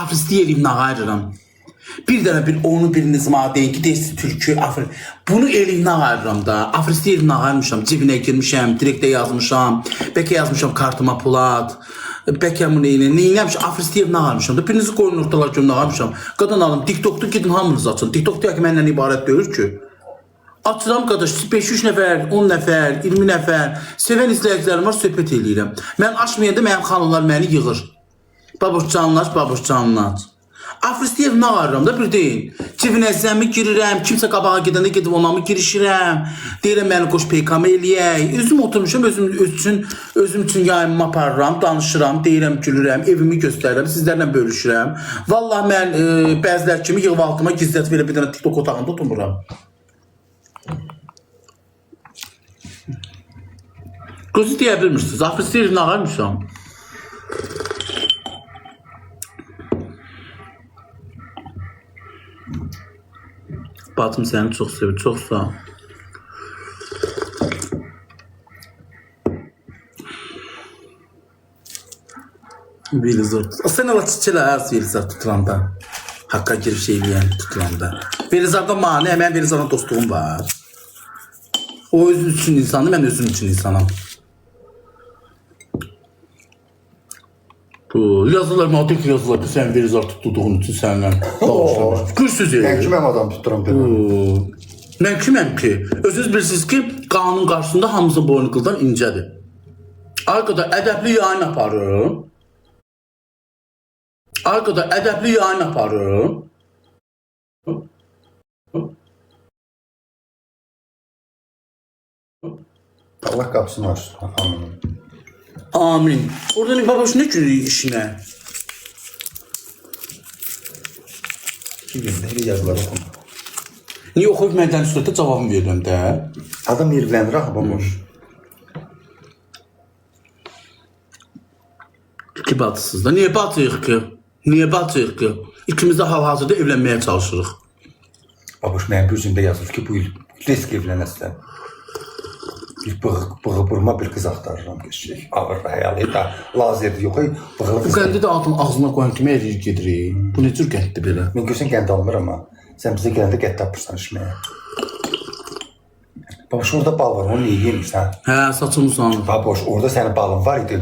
afristi eləyib nağayırıram. Bir dənə bir onu biriniz mənə deyin ki, deyirsiz türkü, afri. Bunu eləyib nağayırıram da. Afristi eləyib nağayırmışam, cibinə girmişəm, direktə yazmışam, bəlkə yazmışam kartıma Polat. Bəlkə bunu neyləmişəm, afristi eləyib nağayırmışam da. Birinizi qoyun ortalar görüm nağayırmışam. Qadan alım, TikTok'da gidin hamınız açın. TikTok deyək ki, məndən ibarət deyir ki. Açıram qardaş, 5-3 nəfər, 10 nəfər, 20 nəfər, sevən izləyicilərim var, söhbət eləyirəm. Mən açmayanda mənim xanımlar məni yığır. Babuş canlar. Afristiyev nağarıram da bir deyin. Civinəzləmi girirəm, kimsə qabağa gedəndə gedib ona mı girişirəm, deyirəm məni qoş peykam eləyək. Özüm oturmuşam, özüm üçün yayımı aparıram, danışıram, deyirəm, gülürəm, evimi göstərirəm, sizlərlə bölüşürəm. Vallahi mən bəzilər kimi yığıb altıma gizlət verə bir dənə TikTok otağında oturmuram. Gözü deyə bilmirsiniz, Afristiyev nağarmışam. Batım səni çox sevir, çox sağ ol. Velizor. Sən ala çiçələ az Velizor tutulanda. Haqqa giriş eləyən tutulanda. Velizorda mani, mən Velizorla dostluğum var. O özü üçün insandır, mən özüm üçün insanım. Yazılar, maddik yazılar ki, sən Velizor tutduğun üçün sənlə danışırlar. Kürsüz Mən kiməm adam tuturam belə? Mən kiməm ki? Özünüz bilirsiniz ki, qanun qarşısında hamımızın boynu qıldan incədir. Arkada ədəbli yayın aparım. Allah qapısını açsın. Amin. Oradan babaş ne görüyor işine? Kim bilir, yazılar oxum. Niye oxuyub məndən sürətə cavabımı verirəm də? Adam yerlənir axı baboş. Ki batısız da. Niye batıyıq ki? İkimiz də hal-hazırda evlənməyə çalışırıq. Baboş, mənim gözümdə yazılır ki, bu il risk evlənəsən. Bir bığırma bir qız axtarıram geçecek. Ağır və həyalı da lazerdir yox. Bu qəndi də adın ağzına qoyan kimi eləyir gedirik. Bu ne tür qənddir belə? Mən görsən qənd almır amma sən bizə gələndə qənd tapırsan işməyə. Baboş, orada bal var, onu niyə yemirsən? Hə, saçım uzanır. Baboş, orada sənin balın var idi.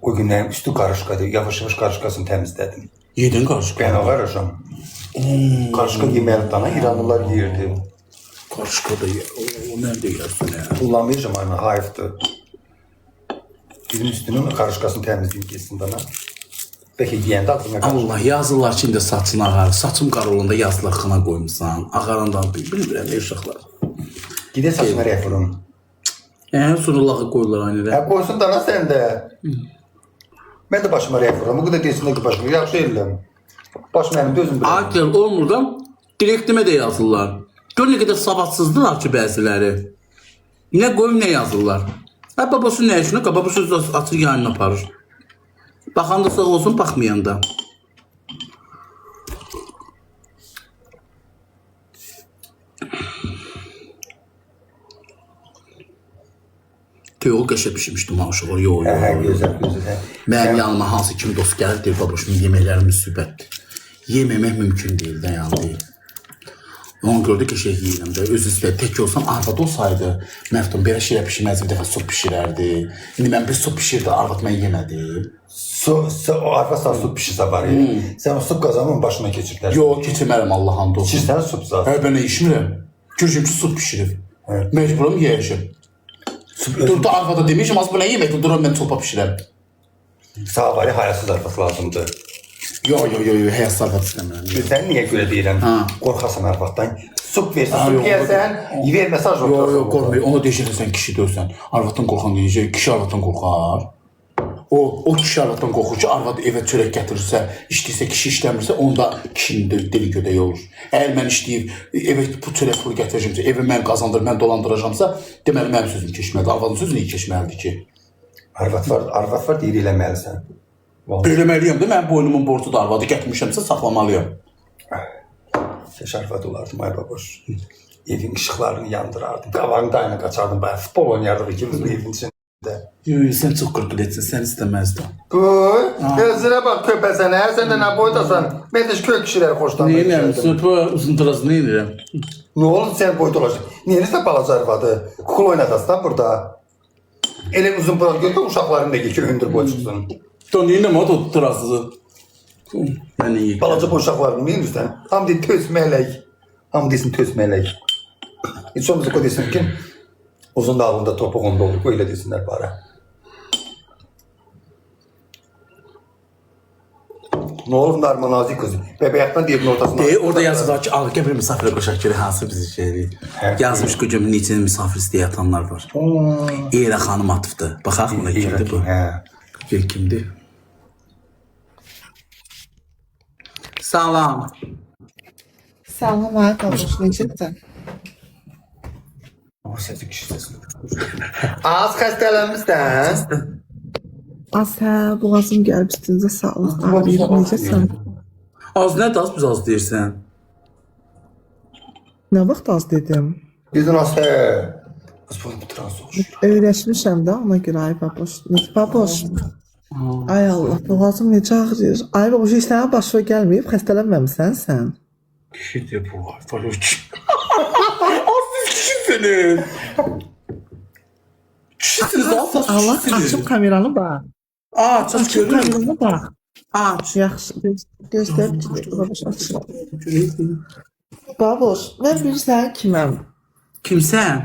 O günlərin üstü qarışqadır. Yavaş-yavaş qarışqasını təmizlədim. Yedin qarışqa? Ben ağaracam. Qarışqa yeməli dana İranlılar yeyirdi. Qarışqa da yer. O nerede yersin ya? Kullanmayacağım aynen, hayıftır. Bizim üstünün qarışqasını təmizləyib geçsin dana. Bəlkə yiyəndə aklına qarışqa. Allah, yazırlar ki, indi saçın ağarır. Saçım qarolunda yazılar xına qoymuşsan. Ağarandan bilmirəm, uşaqlar. Gidə saçına rəf vurum. Sonra lağı qoyurlar aynı rəf. Qoysun dana sən də. Mən də başıma rəf vuram. O qədər deyilsin ki, başıma yaxşı eləm. Baş mənim də özüm biləm. Akil olmur da, direktimə də yazırlar. Gör ne kadar savadsızdılar ki bəziləri. Ne qoyum, ne yazırlar. Hə, babası nə işinə? Babası açıq yayını aparır. Baxanda sağ olsun, baxmayanda. Teyoğu qəşə pişirmişdim aşıqlar. Yox. Gözəl. Mənim yanıma hansı kimi dost gəlir, deyir, babasının yeməklərimiz sübətdir. Yeməmək mümkün deyil də, yəni deyil. Onu gördük ki, şey yiyirəm də, öz istəyir, tək olsam, arvad olsaydı, Məftun belə şeylə pişirməzdi, bir dəfə su pişirərdi. İndi mən bir su pişirdi, arvad mən yemədim. Arvad sana su pişirsə var ya, sən o su qazanın başına keçirlər. Yox, keçirmərəm Allah hamd olsun. İçirsən su zaten. Hə, ben içmirəm. Görüşüm ki, su pişirib. Mecburum yiyəcəm. Durdu arvada demişim, az bu nə yeməkdir, durum mən çolpa pişirəm. Sağ var ya, hayasız arvad lazımdır. Yox, həyat sarfat istəmirəm. Sən niyə görə deyirəm? Qorxasan arvaddan. Sup versən, sup yiyəsən, verməsaj ortasın. Yox, qorxmayın. Onu deyəcəksən, sən kişi dörsən. Arvaddan qorxan deyəcək, kişi arvaddan qorxar. O kişi arvaddan qorxur ki, arvad evə çörək gətirirsə, işləyirsə, kişi işləmirsə, onda kişinin dili gödəyi olur. Əgər mən işləyib, evə bu çörək pulu gətirəcəmsə, evi mən qazandır, mən dolandıracamsa, deməli, mənim sözüm keçməlidir. Arvadın sözü niyə keçməlidir ki? Arvad var deyir, eləməlisən. Eləməliyəm də, mən boynumun borcu da arvadı gətirmişəmsə, saxlamalıyam. Səş arvad olardım, ay baboş. Evin ışıqlarını yandırardım, qavarını dayına qaçardım, bayağı futbol oynayardım ikimiz bu evin için. Sen çox qırqıletsin, sən istəməzdin. Qoy, özünə bax köpəsənə, sən də nə boydasan? Mən də kök kişiləri xoşlanır. Neyirəm, söpə uzun dırası neyirəm? Ne oldu sen boyut olacaq? Niye sən balaca arvadı? Kukul oynadasın burada. Elə uzun pırat gör ki uşaqların da ki hündür boy çıxsın. Da neyirəm o da dırası? Yəni iyi. Balaca boy uşaqlarını neyirsən? Ham deyil töz mələk. Ham deyilsin töz mələk. Heç olmazsa qoy desin ki uzun dağında topuğunda olur. Öyle desinlər bari. Ne olur Narman nazik kız. Bebeyaktan diyenin ortasında. Orada yazılar ki, al gəl bir misafirə qoşaq ki, hansı bizi şeydir. Yazmış ki, neçə misafir istəyə atanlar var. Eyrə xanım atıbdır. Baxaq buna kimdir bu? Gel kimdir? Salam. Salam arkadaş, necəsən? O səsi kişi səsini. Az xəstələnmişsən. Az hə, boğazım gəlib üstünüzə sağlıq. Ağrıyır, necəsən? Az nədir, az biz az deyirsən? Nə vaxt az dedim? Bizden az hə. Az bu trans olur. Öyrəşmişəm də ona görə ay baboş. Baboş. Ay Allah, boğazım necə ağrıyır. Ay baboş, heç sənə başına gəlməyib, xəstələnməmisən sən. Kişidir bu, Faruç. Az siz kişisiniz. Kişisiniz, az Allah, kişisiniz. açıb kameranı bax. Aç, aç Açıb görürüm. kameranı bax. Aç. Yaxşı, gözlə, baboş açıram. Baboş, mən bilirsən kiməm? Kimsən?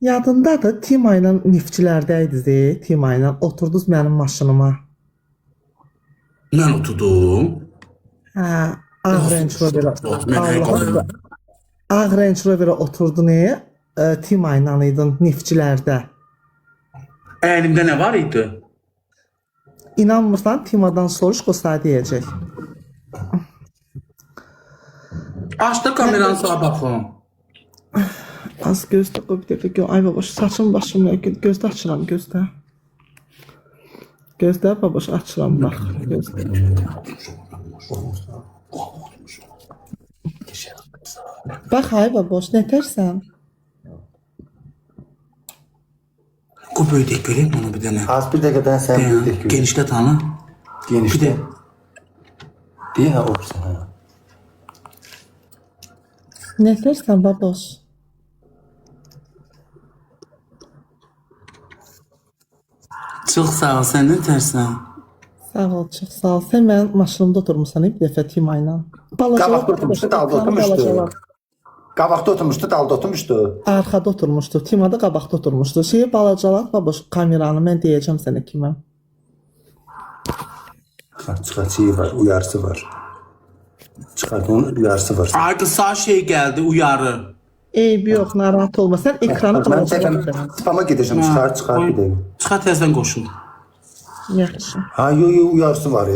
Yadındadır, Tima ilə Neftçilərdəydiniz, Tima ilə oturdunuz mənim maşınıma. Mən oturdum. Hə, Ağ Range Rover'a. Mən həqiqətən. Ağ Range Rover'a oturdun, Tima ilə idin Neftçilərdə. Əlimdə nə var idi? İnanmırsan, Tima'dan soruş, o sənə deyəcək. Açdı kameranı sağa baxın. Az gözlə, qoy bir dəqiqə, ay baboş, saçım başım yox, gözlə açıram, gözlə. Gözlə baboş, açıram, bax, gözlə. Bax, ay baboş, nətərsən? Qoy böyüdək görək bunu bir dənə. Az bir dəqiqədən sən böyüdək gör. Genişlə tanı. Genişdə. Deyə ha olsun ha. Nətərsən baboş? Çox sağ ol, sən nə tərsən? Sağ ol, çox sağ ol. Sən mənim maşınımda oturmuşsan bir dəfə Tima ilə. Qabaqda oturmuşdu, dalda oturmuşdu. Qabaqda oturmuşdu, dalda oturmuşdu. Arxada oturmuşdu. Tima da qabaqda oturmuşdu. Şeyi balacalar, baboş, kameranı mən deyəcəm sənə kiməm. Çıxaçı var, uyarısı var. Çıxardığın uyarısı var. Ay qısa şey gəldi, uyarı. Eybi yox, narahat olma. Sən ekranı Mən balacalar. təkəm spama gedəcəm, çıxar bir dəqiqə. Çıxar təzdən qoşun. Yaxşı. Ha, yo, uyarısı var,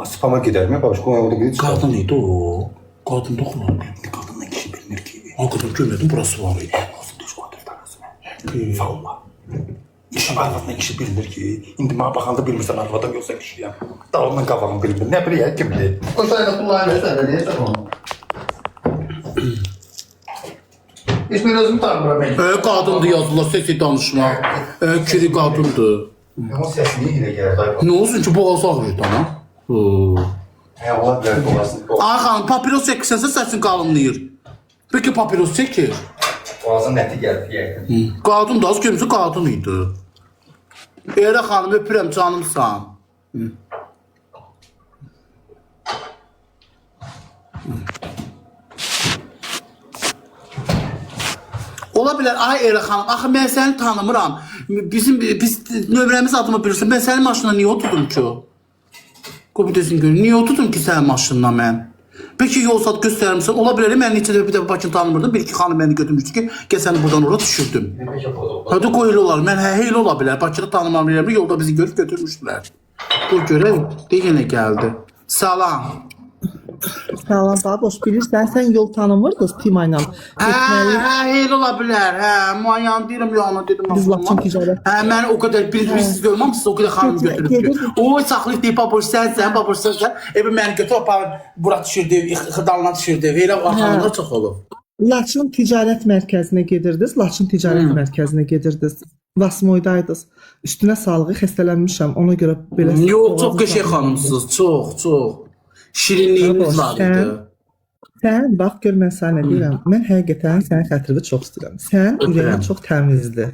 Spama gedərəm, başqa orada gedib çıxar. Qadın idi o. Qadın doğmadı. Qadınla kişi bilinir ki. Hakikaten görmedim, burası var idi. Olsun, düz qodur tanısın. Savunma. İşin arvadına kişi bilinir ki, indi mənə baxanda bilmirsən arvadım yoxsa kişiyəm. Dalımdan qabağım bilmir. Nə biləyək, kimdir? O sayıda kullanırsan, deyəsən onu. Heç mən özümü tanımıram mən. Qadındı yazdılar, sesi danışma. Kiri qadındır. Ama səs niyə ilə gəldi? Ne olsun ki, boğazı ağrıydı ama. Hə, ola bilər boğazın. Ay xanım, papiros çəkirsən, səsin qalınlayır. Peki papiros çəkir. Boğazın nəti gəldi, yəqin. Qadın da az görmüsün, qadın idi. Eyrə xanım, öpürəm, canımsan. Ola bilər, ay Eyrə xanım, axı mən səni tanımıram. Biz nömrəmiz adımı bilirsin, mən sənin maşına niyə oturdum ki o? Qoy bir desin görün, niyə oturdum ki sənin maşınına mən? Peki yol saat göstərmişsən, ola bilər, mən neçə dəfə bir dəfə Bakını tanımırdım, bir iki xanım məni götürmüşdü ki, gəl səni buradan oraya düşürdüm. Hadi qoy elə olar, mən elə ola bilər, Bakını tanımam bilirəm, yolda bizi görüb götürmüşdülər. Bu görək, deyənə gəldi. Salam. Salam baboş, bilirsən sən yol tanımırdınız Tima ilə. Elə ola bilər, muayyan deyirəm, yana dedim. Biz Laçın ticarət. Mən o qədər bilirsiniz görməmişsiniz, o qədər xanım götürüb ki. Oy, saxlıq deyib, baboş sənsən, baboş sənsən. Məni götür, aparır, bura düşürdü, xıdalına düşürdü, elə xanımlar çox olub. Laçın ticarət mərkəzinə gedirdiniz, Laçın ticarət mərkəzinə gedirdiniz. Vasmoydaydınız. Üstünə sağlığı, xəstələnmişəm. Ona görə belə... Yox, çox qəşəng xanımsınız. Çox. Şirinliyiniz var idi. Sən, bax, gör mən sənə nə deyirəm. Mən həqiqətən sənin xətrini çox istəyirəm. Sən ürəyin çox təmizdir.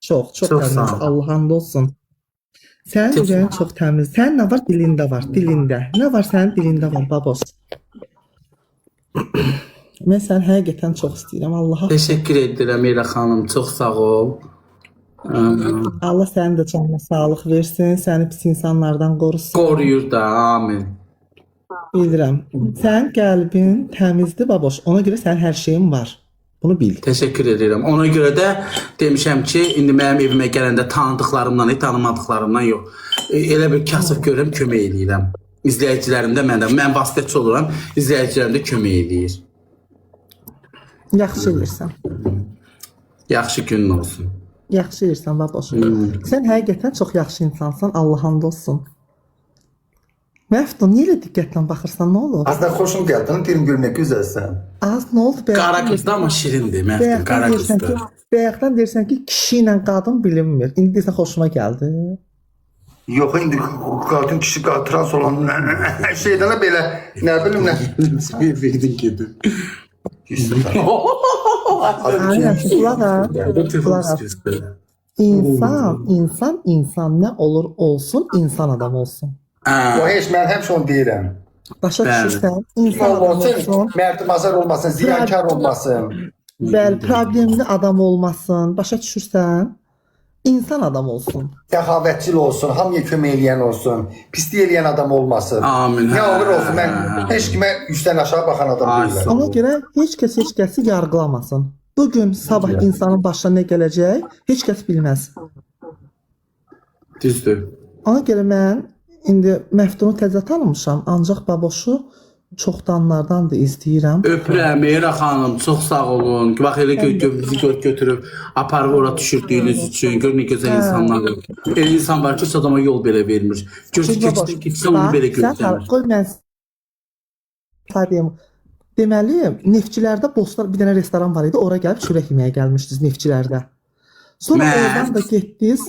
Çox təmiz. Allah hamd olsun. Sənin ürəyin çox təmiz. Sənin nə var? Dilində var. Dilində. Nə var sənin dilində var, babos? Mən səni həqiqətən çox istəyirəm. Allaha. Təşəkkür edirəm Meyra xanım. Çox sağ ol. Allah sənin də canına sağlıq versin. Səni pis insanlardan qorusun. Qoruyur da. Amin. Bilirəm. Sənin qəlbin təmizdir, baboş. Ona görə sənin hər şeyin var. Bunu bil. Təşəkkür edirəm. Ona görə də demişəm ki, indi mənim evimə gələndə tanıdıqlarımdan, tanımadıqlarımdan yox. Elə bir kasıb görürəm, kömək eləyirəm. İzləyicilərim də məndə. Mən vasitəçi oluram, izləyicilərim də kömək eləyir. Yaxşı edirsən. Yaxşı günün olsun. Yaxşı edirsən, baboş. Sən həqiqətən çox yaxşı insansan. Allah hamd olsun. Məftun, niyə elə diqqətlə baxırsan, nə olur? Az da xoşum gəldi, deyirəm görmək gözəlsən. Az, nə oldu? Qara qızdı, amma şirindir, Məftun, qara qızdı. Bayaqdan deyirsən ki, kişi ilə qadın bilinmir. İndi deyirsən, xoşuma gəldi. Yox, indi qadın kişi trans olan şeydən də belə, nə bilim, nə? Verdin gedin. İnsan nə olur olsun, insan adam olsun. Yox, heç mən həmişə onu deyirəm. Başa düşürsən, insan adam olsun. Mərdimazar olmasın, ziyankar olmasın. Bəli, problemli adam olmasın. Başa düşürsən, insan adam olsun. Səxavətçil olsun, hamıya kömək eləyən olsun, pislik eləyən adam olmasın. Amin. Nə olur olsun, mən heç kimə üstdən aşağı baxan adam deyiləm. Ona görə heç kəsi yargılamasın. Bugün, sabah insanın başına nə gələcək, heç kəs bilməz. Düzdür. Ona görə mən İndi Məftunu təzə tanımışam, ancaq baboşu çoxdanlardan da izləyirəm. Öpürəm Meyra xanım, çox sağ olun. Bax elə bizi götürüb aparıb ora düşürdüyünüz üçün. Gör nə gözəl insanlar. Elə insan var ki, adama yol belə vermir. Keçsə onu belə gözləmir. Qoy mən sadəyim. Deməli, Neftçilərdə Bostan bir dənə restoran var idi. Ora gəlib çörək yeməyə gəlmişdiniz Neftçilərdə. Sonra oradan da getdiniz.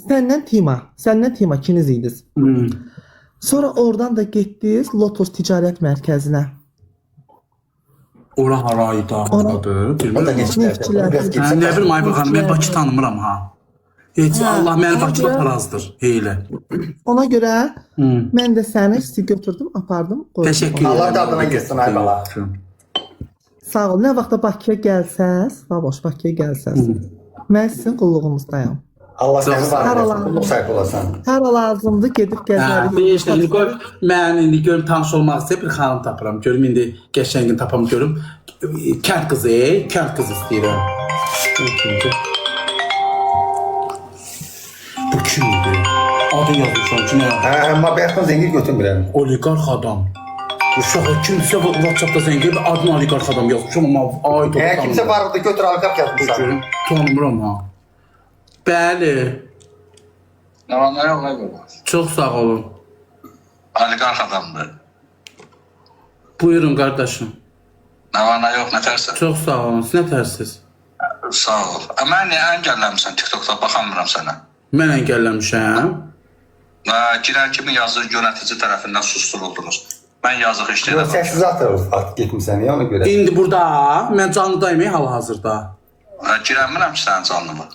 Səndən Tima ikiniz idiniz. Sonra oradan da getdiniz Lotus Ticarət Mərkəzinə. Ora haraydı, adı? Nə bilim Ayba xanım, mən Bakı tanımıram ha. Heç Allah məni Bakıda parazdır, elə. Ona görə mən də səni götürdüm, apardım. Təşəkkür edirəm. Allah dadına getsin Aybala. Sağ ol. Nə vaxtda Bakıya gəlsəz, baboş Bakıya gəlsəz, mən sizin qulluğunuzdayım. Allah səni var olsun, qulluq sahibi olasan. Hər lazımdır, gedib gəzərik. Mən indi görüm tanış olmaq istəyir bir xanım tapıram. Görüm indi qəşəngini tapam görüm. Kənd qızı istəyirəm. Bu kimdir? Adı yazmışam ki, nə? Amma bayaqdan zəngir götürmürəm. Oligarx adam. Uşağı kimsə WhatsAppda zəngir adını oligarx adam yazmışam amma ay doğru. Kimsə var orada götür oligarx yazmışam. Tanımıram ha. Bəli. Nə var, nə yox, nə yox. Çox sağ olun. Oligarx adamdır. Buyurun qardaşım. Nə var, nə yox, nə tərsən? Çox sağ olun. Siz nə tərsiz? Sağ ol. Mən niyə əngəlləmişsən TikTokda, baxamıram sənə. Mən əngəlləmişəm. Girən kimi yazır, yönətici tərəfindən susturuldunuz. Mən yazıq işləyirəm. Səssiz at getmişsən, ona görə. İndi burada mən canlıdayım hal-hazırda. Girəmirəm ki, sənin canlımı.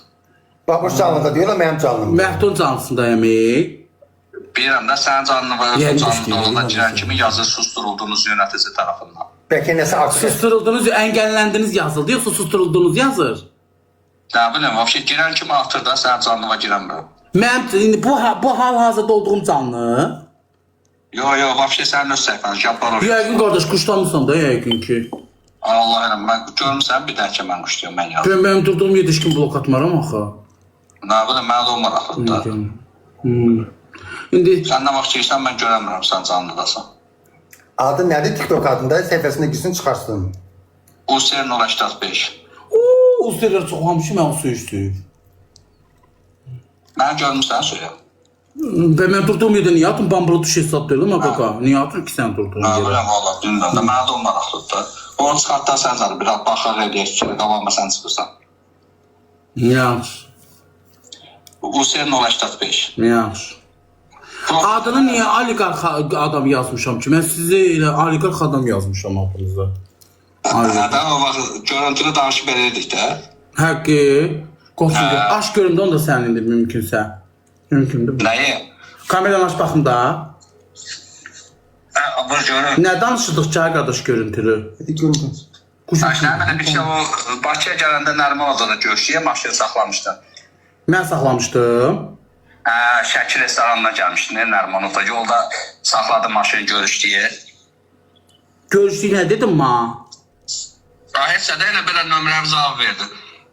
Babuş canlıda deyirlər, mənim canlım. Məhdun canlısındayım. Bilirəm də, sənin canlıma özün canlıda olanda girən kimi yazır, susturuldunuz yönətici tərəfindən. Bəlkə nəsə aksiya. Susturuldunuz, əngəlləndiniz yazıldı, yoxsa susturuldunuz yazır? Nə biləm, vəbşə girən kimi atır da, sənin canlıma girəmirəm. Mənim, indi bu hal-hazırda olduğum canlı. Yox, vəbşə sənin öz səhifən, Jabbar olur. Yəqin qardaş, quşlamısan da, yəqin ki. Allah ilə, mən görmüsən bir dənə ki, mən quşluyum, mən yazdım. Mənim durduğum yetişkin blok atmaram axı. Nə biləm, mənə də o maraqlıdır. İndi sən nə vaxt girsən, mən görəmirəm, sən canlıdasan. Adı nədir TikTok adında? Səhifəsində girsin, çıxarsın. User 085. o sürülər çoxlamışım, mən o söyüşdüyüm. Mən görmüsən söyə. Və mən durduğum yerdə niyə atım? Bambula duş hesab deyiləm, qaqa. Niyə atım ki, sən durduğun yerdə? Nə biləm, valla, dündən də mənə də o maraqlıdır. Onu çıxartdan sən canı, biraz baxar eləyək ki, qabağıma sən çıxırsan. Yaxşı. User 085. Yaxşı. Adını niye oligarx adam yazmışam ki? Mən sizi elə oligarx adam yazmışam adınıza. Ben o vaxt görüntülü danışıb verirdik də. Haqqı. Qoçum, aç görüm də onu da sənindir mümkünsə. Mümkündür bu. Nəyi? Kameranı aç baxım da. Bu görün. Nə danışırdıq ki, qardaş görüntülü? Hadi görün. Nəmin bir şey o Bakıya gələndə Nəriman adada görüşüyə maşını saxlamışdı. Mən saxlamışdım. Şəki restoranına gəlmişdi Nəriman adada. Yolda saxladı maşını görüşdüyə. Görüşdük nə dedim ma? Heç də elə belə nömrəmi cavab verdi.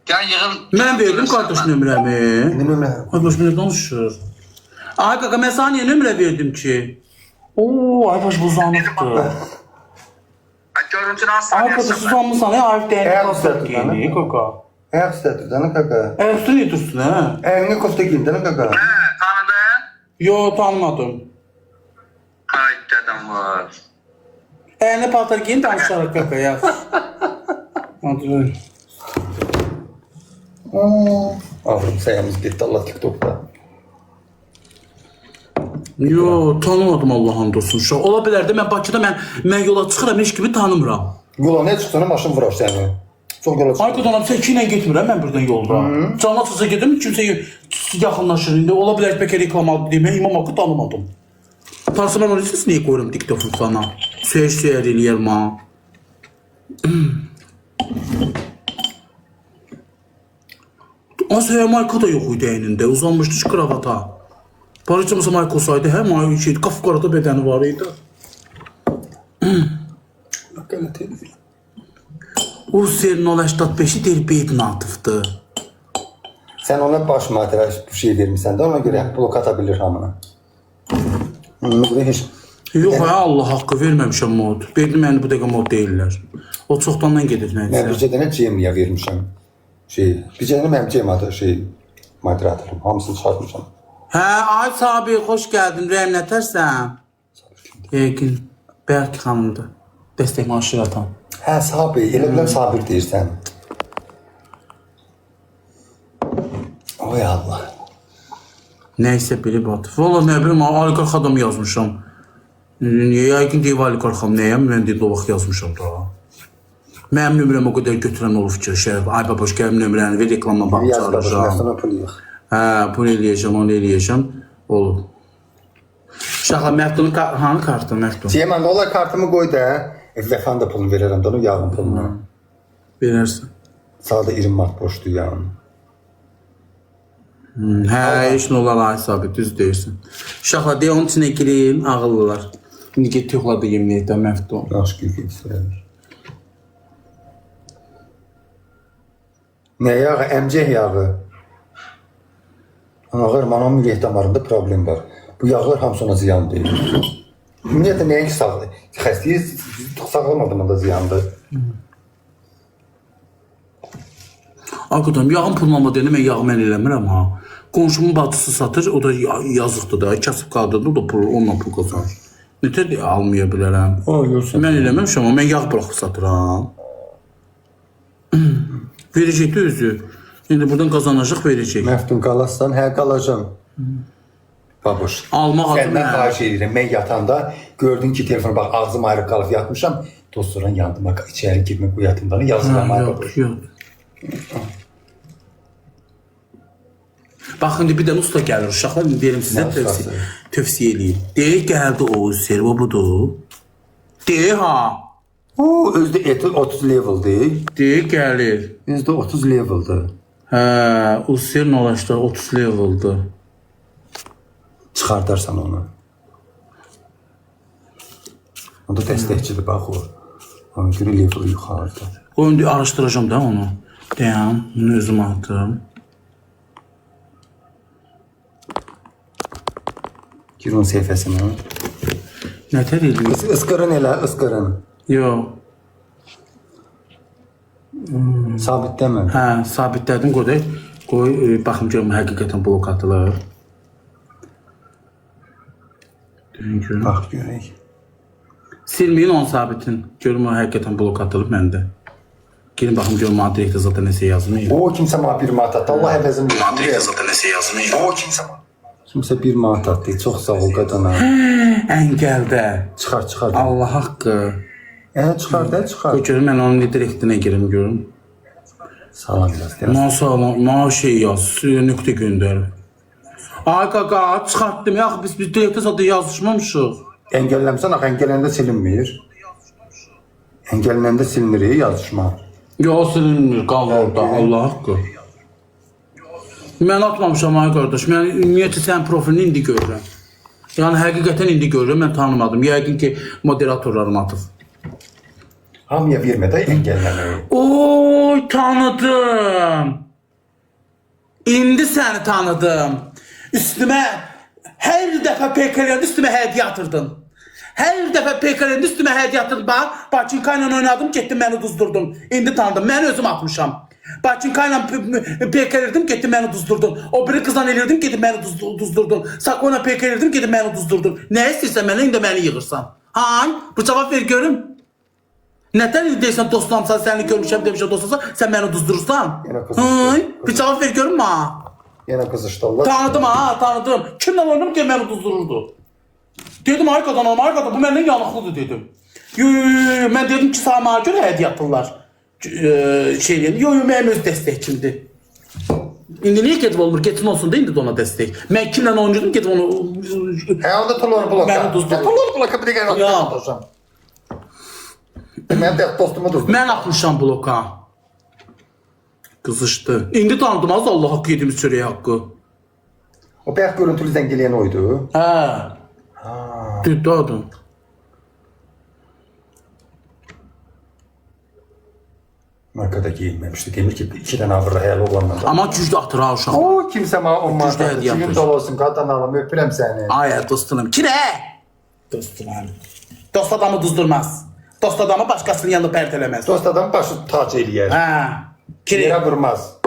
Gəl yığın. Mən verdim qardaş nömrəmi. Ne nömrə? Ay baş mənə danışır. Ay qaqa mən sana niyə nömrə verdim ki? Oo, ay baş bu zanıqdır. Görüntünü az Ay qaqa susanmısan, ay Arif deyəni Ayaq qasaq üstə giyini, tutana. qaqa. Ayak üstədir, dana kaka. Ay üstü niyə dursun, hə? Eline kofta giyin, dana kaka. Tanıdın? Yo, tanımadım. Ay dədəm var. Əyni paltar giyin, danışarıq qaqa, yaz. Hadi. Ağrım sayımız gitti Allah TikTok'ta. Yo, tanımadım Allah'ın dostum. Uşaq. Ola bilər də mən Bakıda mən yola çıxıram, heç kimi tanımıram. Yola ne çıksana maşın vurar seni. Çok yola çık. Ay qadanam, sən ki ilə getmirəm mən buradan yolda. Canla çıxsa gedim, kimsə yaxınlaşır. İndi ola bilər bəlkə reklamalı deyim, mən İmam Haqqı tanımadım. Tanısa mən onu siz niyə qoyuram TikTok-u sana? Söyür eləyər ma. Az Mayka da yox idi əynində, uzanmışdı ki kravata. Barıcımıza Mayka olsaydı, hə, Mayka şeydi, qafqarada bədəni var idi. Bak öyle televizyon. O serin 085'i deyir beyd natıfdır. Sen ona baş materyal bir şey vermişsen de ona göre blok atabilir hamına. Bunu hiç... Yox, hə, Allah haqqı verməmişəm mod. Verdim, yəni bu dəqiqə mod deyirlər. O çoxdandan gedir Ben nədirsə. bircə dənə Cem'liyə vermişəm. Bircə dənə mənim Cem adı materyal atırım. Hamısını çıxartmışam. Hə, ay Sabi, xoş gəldin. Rəhim nətərsən? Yəqin, Bərk xanımdır. Dəstək maaşı atan. Hə, Sabir, elə biləm Sabir deyirsən. Oy Allah. Nəysə bilib atıb. Valla nə bilim, oligarx adam yazmışam. Yəqin deyib oligarxam nəyəm, mən deyib o vaxt yazmışam da. Mənim nömrəm o qədər götürən olub ki, ay babaş gəlim nömrəni ver, reklamla baxıb Yaz babasına çağıracağım. sonra pul yığ. Hə, bunu eləyəcəm, onu eləyəcəm. Olub. Şaxa, Məhdunun hanı kartı, Məhdun? Cem, dolar kartımı koy da. Vəfan da pulunu verərəm, onu yağın pulunu. Verərsən. Sağda 20 mart borçlu yağın. Hə, heç nə olar ay sabit, düz deyirsən. Şaxa, deyə onun içinə girin, ağıllılar. İndi get yoxladı yeminlikdə, Məhdun. Yaxşı gül verir. Ne yağı? Əmcək yağı. Ağır, manam ürək damarında problem var. Bu yağlar hamısı ona ziyan deyil. Ümumiyyətlə, nəyə ki sağlı? Xəstəyiz, sağlam adamın da ziyandır. Arkadaşım, yağın pullanma deyəndə mən yağı mən eləmirəm ha. Qonşumun bacısı satır, o da yazıqdır da, kasıb qadırdır, o da pul, onunla pul qazanır. Nətər deyə almaya bilərəm? Mən eləməmişəm, amma mən yağ bıraxıb satıram. Verəcəkdir özü. İndi buradan qazanacaq, verəcək. Məftun qalassan, hə qalacam. Babuş, Almaq adı səndən nə? xahiş edirəm, mən yatanda gördün ki, telefon, bax, ağzım ayrı qalıb yatmışam, dostlardan yandıma içəri girmək bu yatımdan yazıram ay babuş. Yox. Bax, indi bir dənə usta gəlir uşaqlar, indi deyirəm sizə Nə ustası? tövsiyə eləyim. Deyək, gəldi o servo budur. Deyək ha. O, özdə eti 30 leveldir. Deyək, gəlir. Özdə 30 leveldir. Hə, o ser nolaşda 30 leveldir. Çıxardarsan onu. O da dəstəkçidir, bax o. Ona görə level yuxarıdır. O, indi araşdıracağım da onu. Deyəm, bunu özüm atım. Gir onun səhifəsinə. Nətər eləyir? Isqırın elə, ısqırın. Yox. Sabit demə. Hə, sabitlədim, qoy, baxım görüm, həqiqətən blok atılır. Deyim görüm. Bax görək. Silməyin onun sabitin. Görüm, o həqiqətən blok atılıb məndə. Gelin baxım görüm mənə direktə zaten nəsə yazmıyor. O kimsə mənə 1 manat atdı. Allah əvəzini versin. Direktə zaten nəsə yazmıyor. O kimsə 1 manat atdı. Çox sağ ol qadına. Əngəldə. Çıxar. Allah haqqı. Çıxar. Görüm mən onun direktinə girim görüm. Salam yaz. Nə şey yaz, nöqtə göndər. Ay qaqa, çıxartdım. Yax biz direktə zaten yazışmamışıq. Əngəlləmsən, axı əngəlləndə silinmir. Əngəlləndə silinir yazışma. Yox, silinmir, qalır orada. Allah haqqı. Mən atmamışam ay qardaş. Mən ümumiyyətlə sənin profilini indi görürəm. Yəni həqiqətən indi görürəm, mən tanımadım. Yəqin ki, moderatorlarım atıb. Hamıya vermə də əngəlləməyi. Oy, tanıdım. İndi səni tanıdım. Üstümə hər dəfə PK-ləndə üstümə hədiyyə atırdın. Hər dəfə PK-ləndə üstümə hədiyyə atırdın. Bax, Bakinka ilə oynadım, getdim məni duzdurdun. İndi tanıdım, mən özüm atmışam. Bakinka ilə PK-lərdim, getdim məni duzdurdun. O biri qızdan elirdim, gedib məni duzdurdun. Sako ilə PK-lərdim, gedib məni duzdurdun. Nə istəyirsən mənə, indi məni yığırsan. Hay, bu cavab ver görüm. Nətən deyirsən dostlamsan, səni görmüşəm demişəm dostlamsan, sən məni duzdurursan? Hay, bir cavab ver görüm ha. Yenə qızışdı Allah. Tanıdım ha, tanıdım. Kimlə oynayım ki, məni duzdururdu. Dedim, ay qadan, bu məndən yanıqlıdır dedim. Mən dedim ki, sağ görə hədiyyə atırlar. Mənim öz dəstəkçimdir. İndi niyə gedib olmur? Getsin olsun da indi də ona dəstək. Mən kimlə oynayırdım, gedib onu... Onda tollar bloka. Məni duzdurdu. Tollar bloka bir dəqiqə atmışam. Mən də dostumu duzdum. Mən atmışam bloka. Qızışdı. İndi tanıdım az Allah haqqı yedimiz çörəyi haqqı. O bəyək görüntülü zəng eləyən oydu. Hə. Düzdü adam. Markada giyinməmişdi. Demir ki, 2 dənə avırla həyalı olanlar. Amma güclü atır ha uşaq. O kimsə mənə 10 manat atdı. hədiyyə 2 gün atır. dolu olsun, qadan alım, öpürəm səni. Ay dostunum. Kirə! Dostunum. Dost adamı duzdurmaz. Dost adamı başqasının yanında pərtələməz. Dost adam başı tac eləyər. Hə. Kirə. Yerə vurmaz.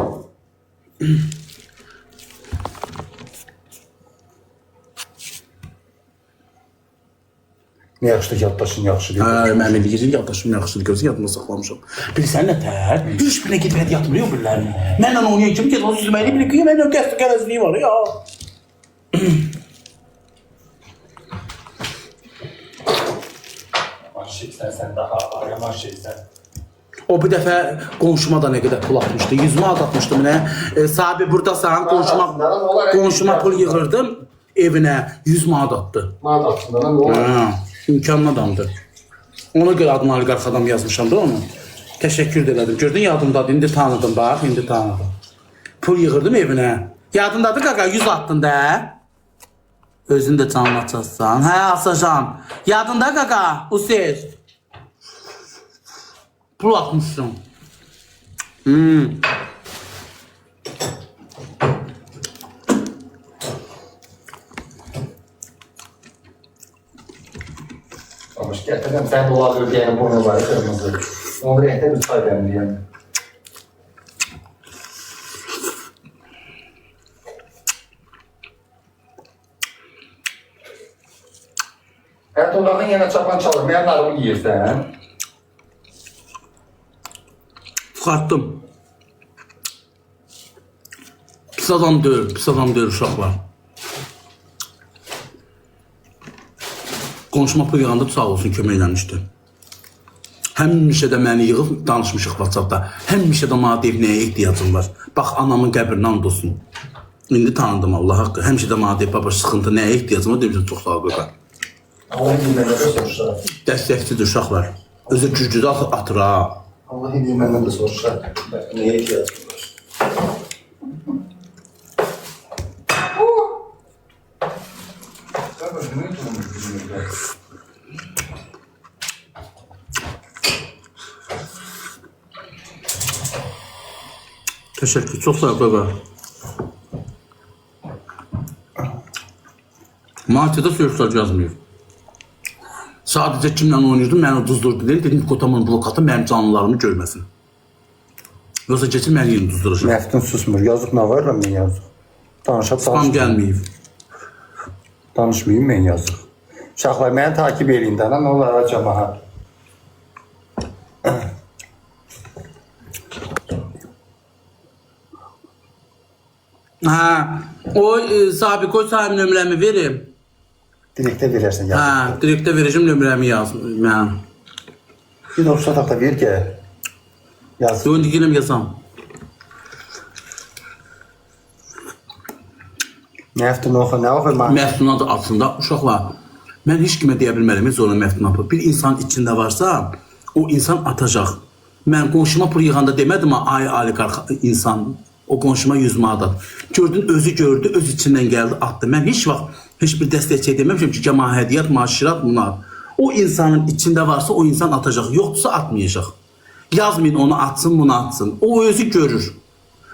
Ne yaxşı da yaddaşın yaxşı deyil. Hə, mən eləyir, yaddaşım yaxşıdır, gözü yadımda saxlamışam. Bilirsən nə tər? Heç birinə gedib hədiyyə atmıyor birilərini. Mənlə oynayan kimi gedib o süzməli bilir ki, mənim qəsd qərəzliyi var ya. Şeysən sən daha araman şeysən. O bir dəfə qonşuma da nə qədər pul atmışdı. 100 manat atmışdım nə? Sahibi buradasan, qonşuma pul yığırdım evinə 100 manat attı. Manat atında nə olur? Hə, imkanlı adamdır. Ona görə adını oliqarx adam yazmışam da onu. Təşəkkür elədim. Gördün yadımdadır. İndi tanıdım bax, indi tanıdım. Pul yığırdım evinə. Yadındadır qaqa 100 attın da. Özün də canını açarsan. Hə, Asacan. Yadında qaqa, o ses. Pul atmışsın. Ama gerçekten sen dolar ödeyen burnu var kırmızı. Onu renkte bir saydım diye. Ertuğrul'un yine çapan çalır. Ben narımı yiyirsen. Çıxartdım. Pis adam deyil uşaqlar. Qonşuma pul yığanda sağ olsun kömək eləmişdi. Həmişə də məni yığıb danışmışıq WhatsAppda. Həmişə də mənə deyib nəyə ehtiyacım var. Bax anamın qəbrinə and olsun. İndi tanıdım Allah haqqı. Həmişə də mənə deyib baba sıxıntı nəyə ehtiyacım var demişəm çox sağ ol qaqa. Allah bilmenden de soruşlar. Dəstəkçidir uşaqlar. Özü güclü atır ha. Allah bilmenden de soruşlar. Neye ihtiyacım var? Təşəkkür, çox sağ ol qaqa. Martiyada söhbət yazmıyor. Sadəcə kimlə oynayırdım, məni duzdurdu deyil. Dedim ki, kotamın blokatı mənim canlılarımı görməsin. Yoxsa keçir məni yerini duzduracaq. Məftun susmur. Yazıq nə var lan mən yazıq. Danışab Spam gəlməyib. Danışmayayım mən yazıq. Uşaqlar məni takip eləyin də, nə olar cəmaət. Ha, o Sabi koy sahib nömrəmi verim. Direkte verirsin ya. Ha, direkte vereceğim nömrəmi yaz. Mən. Bir de o şatakta ver ki. Yaz. Döndü geləm yazam. Ne yaptın oku ne oku ben? Məftunat aslında uşaqlar. Mən heç kimə deyə bilmərəm heç ona məftunatı. Bir insan içində varsa, o insan atacaq. Mən qonşuma pul yığanda demədim ha, ay oligarx insan. O qonşuma 100 manat. Gördün, özü gördü, öz içindən gəldi, atdı. Mən heç vaxt heç bir dəstəkçi deməmişəm ki, cəmaədiyyat, maaşirat bunlar. O insanın içində varsa o insan atacaq, yoxdursa atmayacaq. Yazmayın onu atsın, bunu atsın. O özü görür.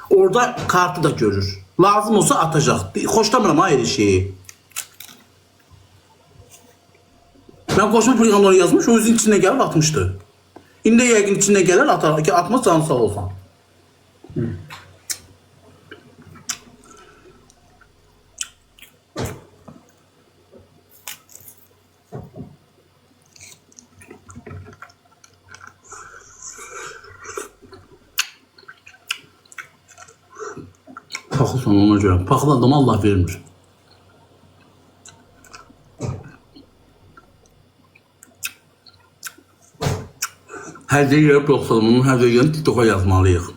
Orada kartı da görür. Lazım olsa atacaq. Xoşlamıram ayrı şeyi. Ben qonşuma pul yığanda onu yazmış, o özün içinə gəlib atmışdı. İndi yəqin içinə gələr, atar ki, atmaz canı sağ olsan. Paxılsan ona görə. Paxıl adamı Allah vermir. Hədiyyə yeri bloksadım. Onun hədiyyəni TikTok'a yazmalıyıq.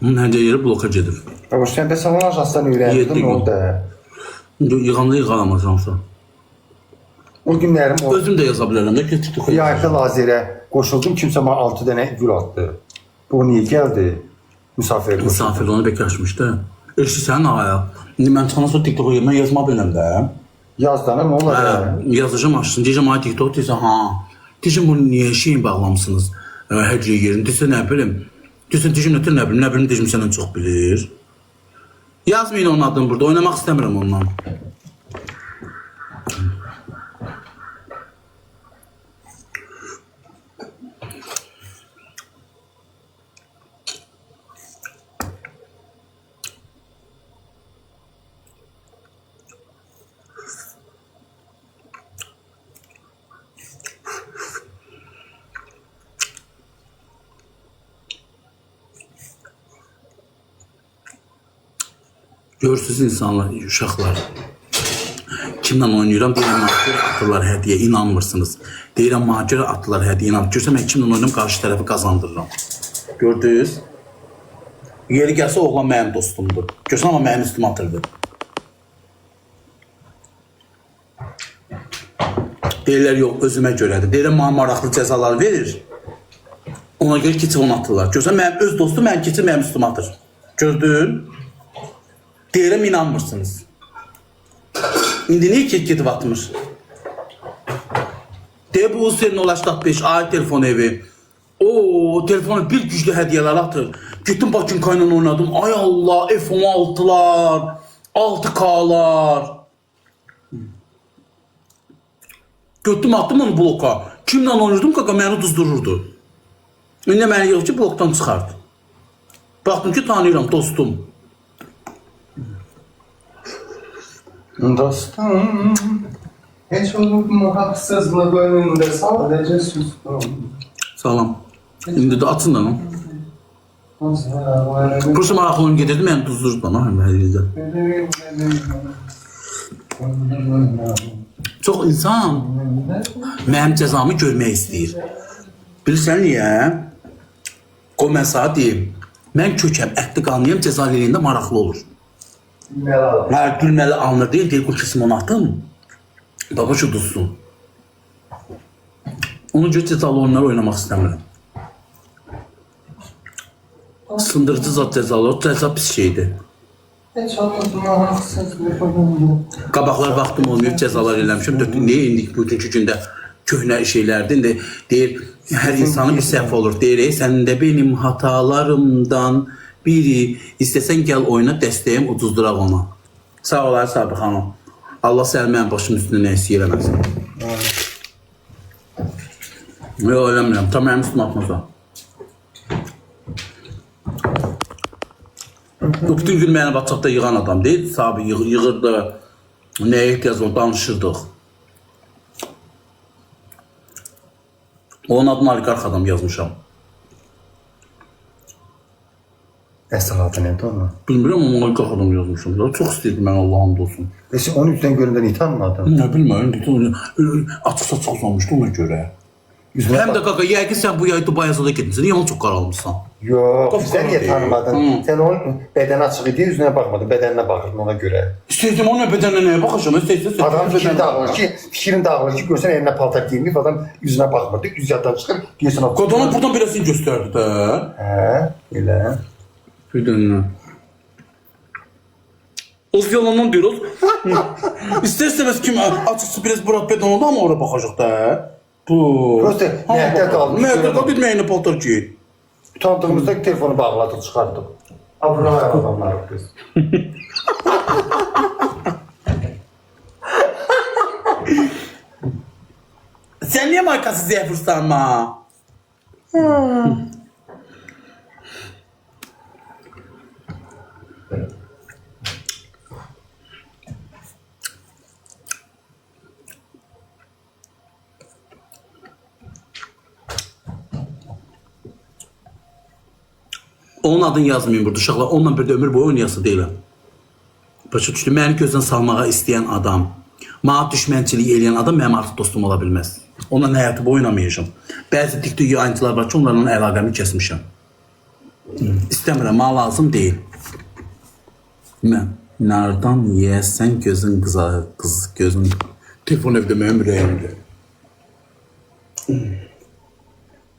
Onun hədiyyə yeri bloka gedir. Ama sen de sana ajansdan Yedi öğrendin gün. o da. Yığanda yığalamazsansa. O günlerim o. Özüm də yaza bilərəm də ki, TikTok'a Bir yazmalıyıq. ayda lazere koşuldum kimse bana 6 tane gül attı. Bu niye geldi? Misafir Misafir onu bək açmışdı. Eşitsən ağaya. İndi mən sana sonra TikTok'a mən yazma biləm də. Yazdana ne olur ya? Yazacağım açsın. Deyəcəm ay TikTok deyəcəm ha. Deyəcəm bunu niyə şeyin bağlamısınız? Hədiyyə yerini deyəcəm nə bilim. Deyəcəm ötür nə bilim deyəcəm səndən çox bilir. Yazmayın onun adını burada. Oynamaq istəmirəm ondan. Görürsünüz insanlar, uşaqlar. Kimlə oynayıram, deyirəm macera atırlar hədiyyə, inanmırsınız. Deyirəm macera atırlar hədiyyə, inanmırsınız. Görsən mən kimlə oynayıram, qarşı tərəfi qazandırıram. Gördünüz? Yeri gəlsə oğlan mənim dostumdur. Görsən amma mənim üstümə atırdı. Deyirlər yox, özümə görədir. Deyirəm mənə maraqlı cəzalar verir. Ona görə keçib onu atırlar. Görsən mənim öz dostum mənim keçib mənim üstümə atır. Gördün? Deyirəm inanmırsınız. İndi niye gedib atmır? De bu senin Ulaştat 5 ay telefon evi. O telefonu bir güçlü hediyeler atır. Gittim Bakın kaynan oynadım. Ay Allah F-16'lar, 6K'lar. Götdüm attım onu bloka. Kimle oynuyordum kaka beni duzdururdu. İndi beni yok ki bloktan çıxardı. Baktım ki tanıyıram dostum. Dostum, hiç olup mu haksızlık önünde sadece sustum. Salam. İndi de atın da lan. Burası maraqlı oyun gedirdi, məni duzdurdu bana. Çox insan mənim cəzamı görmək istəyir. Bilirsən niyə? Qoy mən sana deyim. Mən kökəm, ətli qanlıyam, cəza eləyəndə maraqlı olur. Hə, gülməli alınır deyil, deyil, qoy kesim onu atım. Baba şu duzsun. Onun görə cəzalı oyunları oynamaq istəmirəm. Sındırıcı zat cəzalı, o cəza pis şeydir. Hiç olup mu haksızlık önünde. Qabaqlar vaxtım olmayıb cəzalar eləmişim. Niyə indi bugünkü gündə köhnə şeylərdir. İndi deyir, hər insanın bir səhv olur. Deyir, sənin də benim hatalarımdan biri. İstəsən gəl oyuna, dəstəyim uduzduraq ona. Sağ olar Sabir xanım. Allah səni mənim başımın üstündə nəsi eləməsin. Yox, eləmirəm. Tam mənim üstümə atmasa. Bütün gün məni WhatsAppda yığan adam deyil. Sabir yığırdı. Nəyə ehtiyac var, danışırdıq. Onun adını oligarx adam yazmışam. Əsl adı nədir onun? Bilmirəm amma ona qaxadan yazmışam. Ya çox istəyirdim mən Allah'ım olsun. Sən onun üzdən görəndə niyə tanımadın? Nə bilmirəm, açıq-saçıq olmuşdu ona görə. Həm də qaqa, yəqin sən bu yay Dubai Azada getmişsən, niyə onu çox qaralmışsan? Yox, Qapı sən niyə qara tanımadın? deyil. Sən onun bədəni açıq idi, üzünə baxmadın, bədəninə baxırdın ona görə. İstəyirdim onun bədəninə nəyə baxacam, istəyirdim. Adam fikrin dağılır ki, görsən elinə paltar giyinməyib, adam üzünə baxmırdı, üz yaddan çıxır, deyirsən o... Qadana buradan birəsini göstərdi də. Hə, elə. Bir dönə. Oz yalandan deyir, oz. İstər-istəməz kim açıqsı biraz Murat Bedan oldu ama oraya baxacaq da. Bu. Prosta nəhətdə qalmış. Nəhətdə qaldı, bir məyinə paltar giyin. Utandığımızda telefonu bağladıq, çıxardıq. Abra adamlarıq biz. Sən niyə markasız yapırsan ma? Onun adını yazmayın burada uşaqlar. Onunla bir də ömür boyu oynayası deyiləm. Başa düşdü. Məni gözdən salmağa istəyən adam, mənə düşmənçilik eləyən adam mənim artıq dostum ola bilməz. Onunla həyatı boyu oynamayacağım. Bəzi TikTok yayıncılar var ki, onlarla əlaqəmi kəsmişəm. İstəmirəm, mənə lazım deyil. Mən nardan yeyəsən gözün qız gözün telefon evdə mənim ürəyimdir.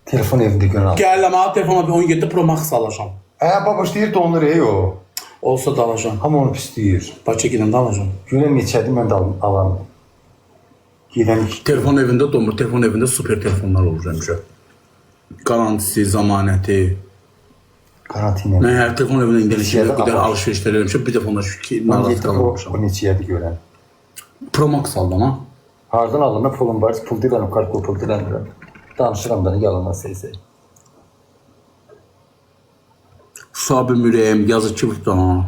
Telefon evində görən. Gələm, mənə telefona 17 Pro Max alacağam. Baba istəyir də onları o. Olsa da alacağım. Hamı onu istəyir. Bakıya gedəndə alacağım. Görən neçədir, mən də alam. Gedən Telefon evində dolmur, telefon evində super telefonlar olur həmişə. Garantisi, zamanəti. karantina. Mən hər telefon evində Neçədir indiyəcək qədər ama? alışverişlər eləmişəm. Bir dəfə onlar ki, O narazı qalmamışam. neçədir görən. Pro Max aldım ha. Hardan aldım, pulum var, pul deyirəm, kartla pul deyirəm. Danışıram da yalanlar seysə. Sabir Mürəyim, yazı ki buradan.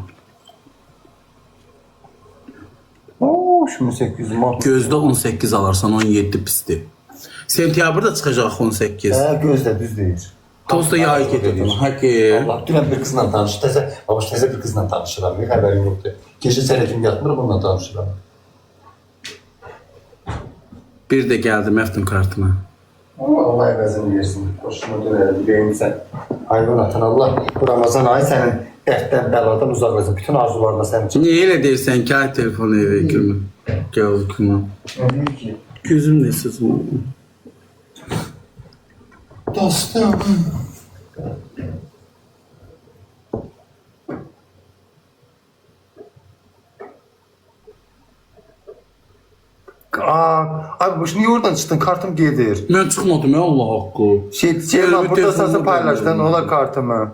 Oo, şimdi 800 manat. Gözdə 18 alarsan 17 pisdir. Sentyabrda çıxacaq 18. Gözlə düz deyir. Tosta yay getirdim. Həqiqi. Allah, dünən bir qızla tanışdı, təzə bir qızla tanışıram, xəbərim yoxdur. Keçən sənə kim yatmır, bununla tanışıram. Bir də gəldim əftim kartına. Allah əvəzini versin, hoşuma dönərəm, beyinsən. Hayvan atan Allah, bu Ramazan ayı sənin dərddən, bəladan uzaq olsun, bütün arzularına sənin üçün. Niyə elə deyirsən ki, ay telefonu evə girmə. Gəl kimi. Nə deyir ki? Gözüm nəsiz bu? Dostum. Abi boş niye oradan çıktın? Kartım gelir. Mən çıxmadım ya Allah haqqı. Burada telefonla sası paylaştın, verdim. ola kartımı.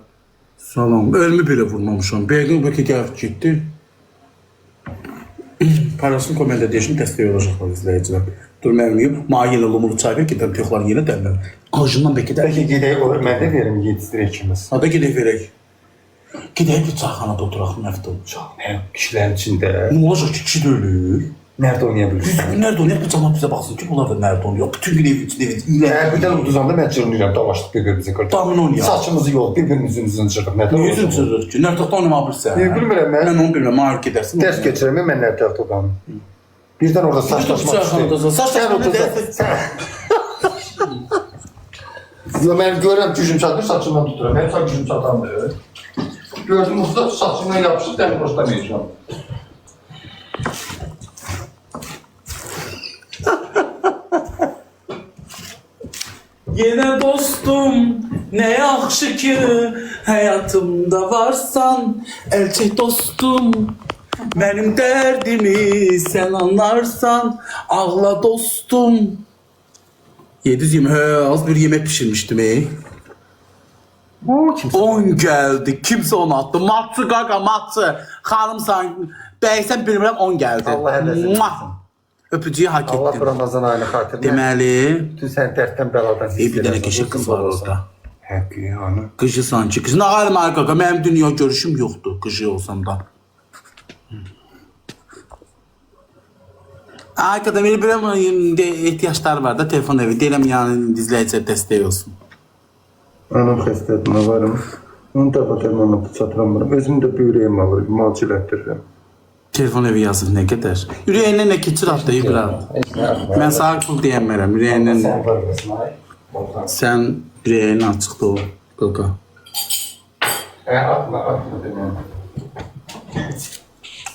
Salam. Ölümü belə vurmamışam. Bəqin bəlkə gəlib getdi. Parasını komenda deyişini dəstək olacaqlar izləyicilər. Dur mənim yiyib, mayə ilə lumulu çay ver, gedən tüyoxların yerə dərlər. Ağacından bəlkə də. Bəlkə gedək olur, mən də verim yetişdirək ikimiz. Hada gedək verək. Gedək bir çayxanada oturaq məftum. Hə, kişilərin içində. Nə olacaq ki, kişi də ölür. Nerede oynayabilirsin? Nerede oynayaq? Bir cana bizə baxsın ki, bunlar da nerede oynayaq? Bütün gün evin içində Birdən uduzanda mən cırnıyıram, dalaşdıq bir-birimizin qırtıq. Damın oynayaq. Saçımızı yol, bir-birimizin üzünü cırıq. Niyə üzün çözür ki? Nerede oynamağa bilsən? Bilmirəm mən. Mən onu bilmirəm, mağır gedərsin. Dərs keçirəm, mən nerede oturam. Birdən orada saçlaşmaq istəyir. Saçlaşmaq Yo, mən görürəm gücüm çatmır, saçımdan tuturam. Mən saç gücüm çatandır. Gördüm, usta saçımdan yapışıb, dəmi boşlamayacağım. Yenə dostum, nə yaxşı ki, həyatımda varsan, elçək dostum. Mənim dərdimi sən anlarsan, ağla dostum. 720, az bir yemək pişirmişdim ey. 10 gəldi, kimsə onu attı. Matçı qaqa, matçı. Xanımsan, bəysən bilmirəm 10 gəldi. Allah həvəsin etsin. Öpücüyü hak etdin. Allah Ramazan ayını xatirinə. Deməli, Bütün sən dərddən bəladan hiss bir dənə keçir qız var orada. Həqqi, hanı. Qıcı sanki. Qız nə qalım ay qaqa, mənim dünya görüşüm yoxdur qıcı olsam da. Ay qaqa, belə bir ehtiyaçları var da telefon evi. Deyirəm yəni izləyicilər dəstək olsun. Anam xəstədir, nə varım. Onu da bacarmamı çatıramıram. Özüm də böyrəyim alır, malçı elətdirirəm. Telefon evi yazır nə qədər. Ürəyindən nə keçir hatta İbrahim. Mən sağ pul deyəmərəm. Ürəyindən Sən var versin, ay. sən ürəyin açıqdır o. Qılqa. Atma deməyəm.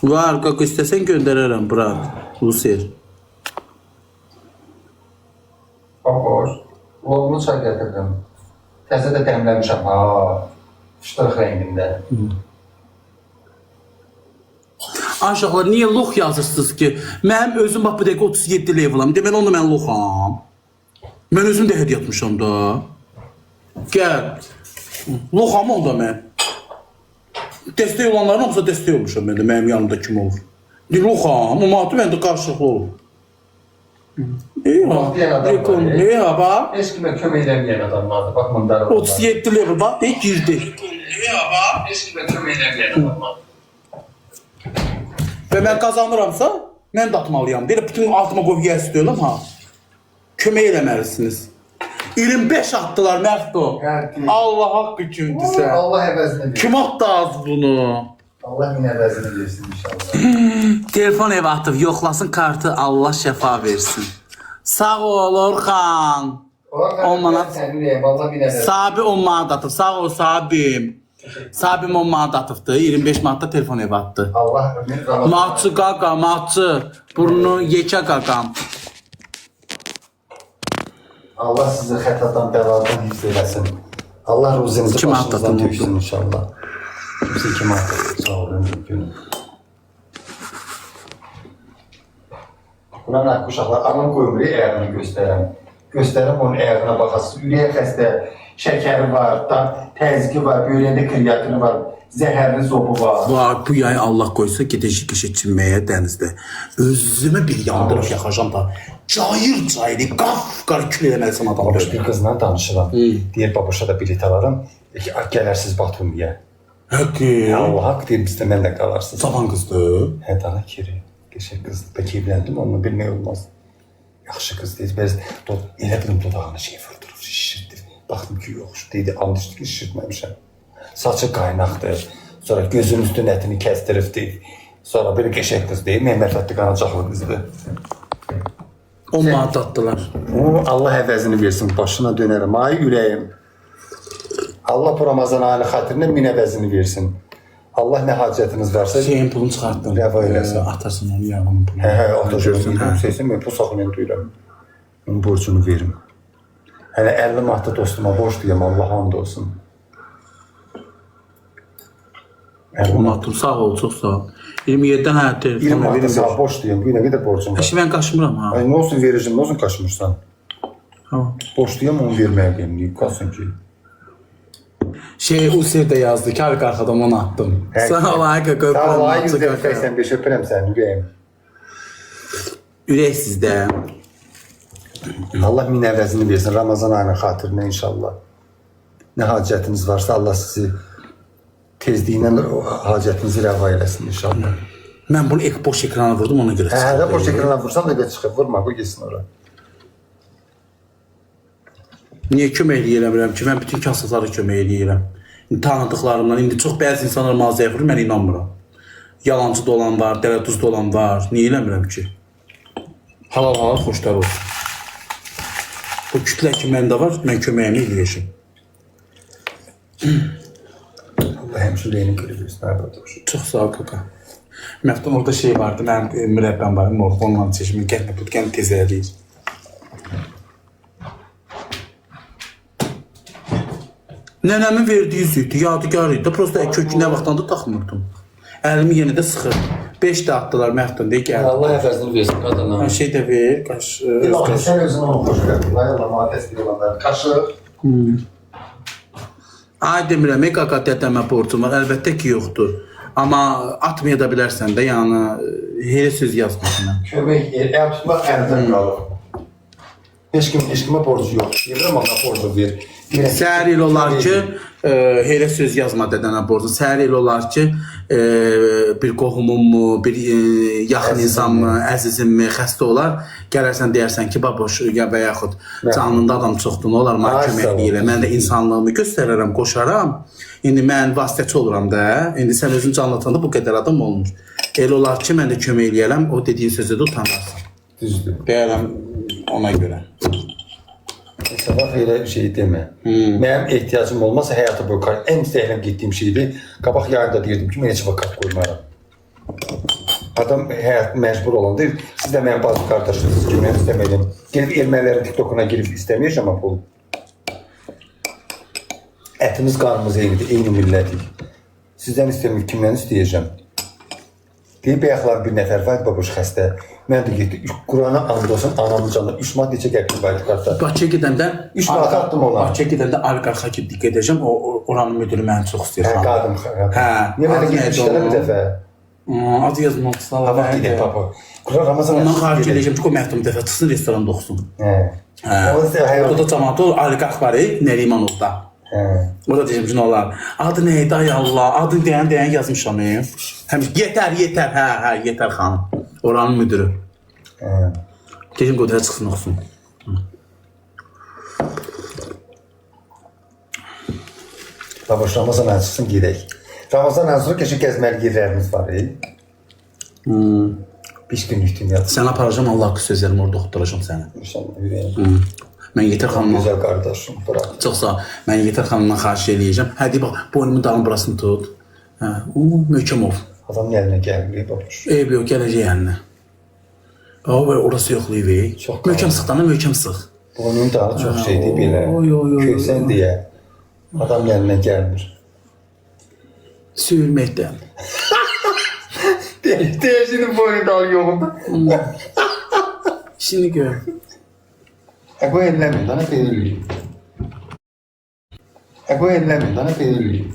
Var, qılqa istəsən göndərərəm bırak. Rusiyer. Baboş, oğlunu çay gətirdim. Təzə də dəmləmişəm, fışdırıq rəngində. Aşağılar niyə lox yazırsınız ki? Mənim özüm bax bu dəqiqə 37 levelam. Deməli onda mən loxam. Mən özüm də hədiyyə atmışam da. Gəl. Loxam onda mən. Dəstək olanların hamısı dəstək olmuşam mən də. Mənim yanımda kim olur? Loxam, umatı məndə qarşılıqlı olur. İyi ha bax. Heç kimə kömək edəməyən adamlardır, bax mındar olanlar. 37 level bax, girdi. İyi ha, heç kimə kömək edəməyən adamlardır. Və mən qazanıramsa, mən də atmalıyam. Belə bütün altıma qoyub yer istiyorlar ha. Kömək eləməlisiniz. 25 attılar Mərdo. Allah haqqı kimdirsə. Allah əvəzini versin. Kim attı az bunu? Allah min əvəzini versin inşallah. Telefon ev atıb, yoxlasın kartı, Allah şəfa versin. Sağ ol Orxan. Olmanat. Allah min əvəzini. Sabi 10 manat atıb, sağ ol Sabim. Sabim 10 manat atıbdı, 25 manatda telefon ev attı. Allah ömür Ramazan. Matçı qaqa, matçı. Burnu yekə qaqam. Allah sizi xətadan, bəladan hifz eləsin. Allah ruzunuzu Kim başınızdan atladı? töksün inşallah. Kimsə kim atladı? Sağ olun. Buna nə uşaqlar, anam qoymur, əyərini göstərəm. Göstərəm onun əyərinə baxasınız. Ürək xəstə, şəkəri var, təzyiqi var, böyrəyində kreatini var, zəhərli zobu var. Var, bu yay Allah qoysa gedəcək keçirməyə dənizdə. Özümə bir yandırıb yaxacam da. Cayır, qaf-qar kül eləməlisən adam. Babuş bir qızla danışıram. Deyir, babuşa da bilet alarım. Gələrsiz Batumiyə. Həqqi. Allah haqq deyir, bizdə mənlə qalarsınız. Saban qızdır. Hə, daha kiri. Qəşəng qızdır. Bəlkə evləndim, onunla bilmək olmaz. Yaxşı qız deyir. Bəz elə bilim dodağını vurdurur, şişirdir. Baxdım ki, yox, deyir, and içdi ki, şişirtməmişəm. Saçı qaynaqdır. Sonra gözünün üstün ətini kəstiribdir. Sonra belə qəşəng qız deyir, məmərfətli qanacaqlı qızdır. 10 manat atdılar. Allah əvəzini versin, başına dönərəm. Ay ürəyim. Allah bu Ramazan ayının xatirinə min əvəzini versin. Allah nə hacətiniz varsa... Şeyin pulunu çıxartdın. Rəva eləsin. Atarsın onu, yağının pulunu. Hə, atacaqsın. Mən pul saxlayın duyuram. Onun borcunu verim. Hələ 50 manatda dostuma borçluyam, Allah hamd olsun. 10 atım, sağ ol, çox sağ ol. 27-dən hə, 20 telefon manatda sağ borçluyam, bir nə qədər borcum var. Əşi, mən qaçmıram ha. Ay, nə olsun verəcəm, nə olsun qaçmırsan? Borçluyam, onu verməyə gəlməyib, qalsın ki. Usir də yazdı ki, arka arxadan onu attım. Sağ ol, ay qaqı, Sağ ol, ay 185 öpürəm səni, ürəyim. Ürək sizdə. Allah min əvəzini versin, Ramazan ayının xatirinə inşallah. Nə hacətiniz varsa Allah sizi tezliyindən hacətinizi rəva eləsin inşallah. Mən bunu boş ekrana vurdum, ona görə çıxdı. Hə, boş ekrana vursan da çıxıb, vurma, bu geçsin ora. Niyə kömək eləyirəm ki, mən bütün kasıqları kömək eləyirəm. Tanıdıqlarımdan, indi çox bəzi insanlar mağazaya vurur, mən inanmıram. Yalancı da olan var, dələduz da olan var, niyə eləmirəm ki? Halal xoşlar olsun. Bu kütlə ki məndə var, mən köməyimi eləyəcəm. Allah həmşirəyini görürüz, nədə otur. Çox sağ ol, qaka. Məftan orada şey vardı, mənim mürəbbəm var, onunla çeşimin gəlmə, bu gəlmə tez eləyir. Nənəmin verdiyi sütü, yadigar idi. Prosta kökünə vaxtdan da taxmırdım. Əlimi yenə də sıxır. 5 də atdılar məftan deyə gəldi. Allah əfəzini versin qadına. Mən şey də ver, qaş... İlahi, sən özünə onu xoş gəldin. Ay Allah, mənə təsdir olanlar. Qaşıq. Ay demirəm, qaka dədəmə borcum var. Əlbəttə ki, yoxdur. Amma atmaya da bilərsən də, yəni, elə söz yazmasın. Kömək el, əl tutmaq əlindən qalır. Heç kimə borcu yox. Yemirəm, Allah borcu ver. Səhər il olar ki, elə söz yazma dədənə borcun. Səhər elə olar ki, bir qohumummu, bir yaxın insanmı, əzizimmi, xəstə olar. Gələrsən deyərsən ki, baboş və yaxud canında adam çoxdur, nə olar, mənə kömək eləyirəm. Mən də insanlığımı göstərərəm, qoşaram. İndi mən vasitəçi oluram da. İndi sən özün canlatanda bu qədər adam olmur. Elə olar ki, mən də kömək eləyərəm, o dediyin sözü də utanarsan. Düzdür. Deyərəm ona görə. Sabah elə şey demə. Mənim ehtiyacım olmasa həyata bu ən istəyirəm getdiyim şeydir. Qabaq yayında deyirdim ki, mən heç vaxt kart qoymaram. Adam həyat məcbur olanda, siz də mənim bazı qardaşınızsınız ki, mən istəməyəm. Gelib ermənilərin TikTokuna girib istəməyəcəm amma pul. Ətimiz, qanımız eynidir, eyni millətik. Sizdən istəməyib, kimdən istəyəcəm? Deyib bayaqlar bir nəfər var, babuş xəstə. Mən də getdim, Qurana and olsun, anamın canına 3 manat neçə qəpik var kartda. Bakıya gedəndə 3 manat atdım ona. Bakıya gedəndə oliqarxa gedəcəm. Oranın müdürü məni çox istəyir. Qadın. Niyə mənə getmişlər bir dəfə? Adı yazmaq Hava gedək baba. Quran Ramazan ondan xaric edəcəm ki, o məhdum dəfə çıxsın restoranda oxusun. O da cəmaatı oliqarx var, Nərimanovda. Orada deyəcəm ki, nə olar? Adı nə idi, ay Allah, adını deyən yazmışam. Yetər, yetər xanım. Oranın müdürü. Deyəcəm, qodaya çıxsın, oxusun. Baboş, Ramazan açısın, gedək. Ramazan açısın, keşə gəzməli yerlərimiz var. 5 günlük dünya. Sən aparacam, Allah haqqı sözlərim, orada oxutturacam səni. İnşallah, yürəyəm. Mən Yetər xanımdan... Güzel qardaşım, bırak. Çox sağ ol. Mən Yetər xanımdan xahiş eləyəcəm. Hə, deyib, bax, boynumun dalın burasını tut. Möhkəm ol. Adamın əlinə gəlmir, baboş. Eyb yox, gələcək əlinə. Orası yoxlayıb. Möhkəm sıxdana, möhkəm sıx. Boynun dalı çox şeydir belə. Köysən deyə. Adamın əlinə gəlmir. Sürməkdən. Deyəcinin boynun dalı yoxunda. İşini gör. Qoy elləmin, dana verilməyim. Qoy elləmin, dana verilməyim.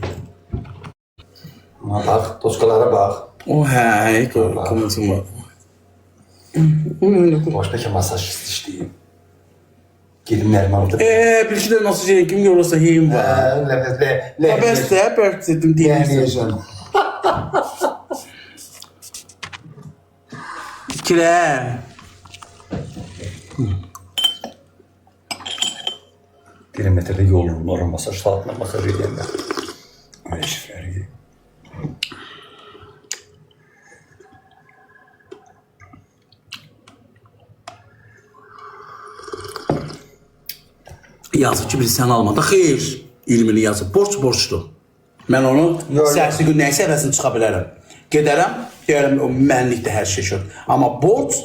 Bax, toskalara bax. O, hə, kommentimi. Başdakı masaj işləyim. Gedim Nərmanlıdır. Bir şey də nasıl şey, kim görürsə heyim var. Bəsdə, bərk dedim, deyirsən. Kirə. Perimetrede yolun oraya masaj saatine masaj edənlər. Ay şifrəri. Yazıb ki, birisi səni almadı. Xeyr, 20'li yazıb. Borçdur. Mən onu səhərsi gün nəysə əvəzini çıxa bilərəm. Gedərəm, deyərəm, mənlikdə hər şey şör. Amma borç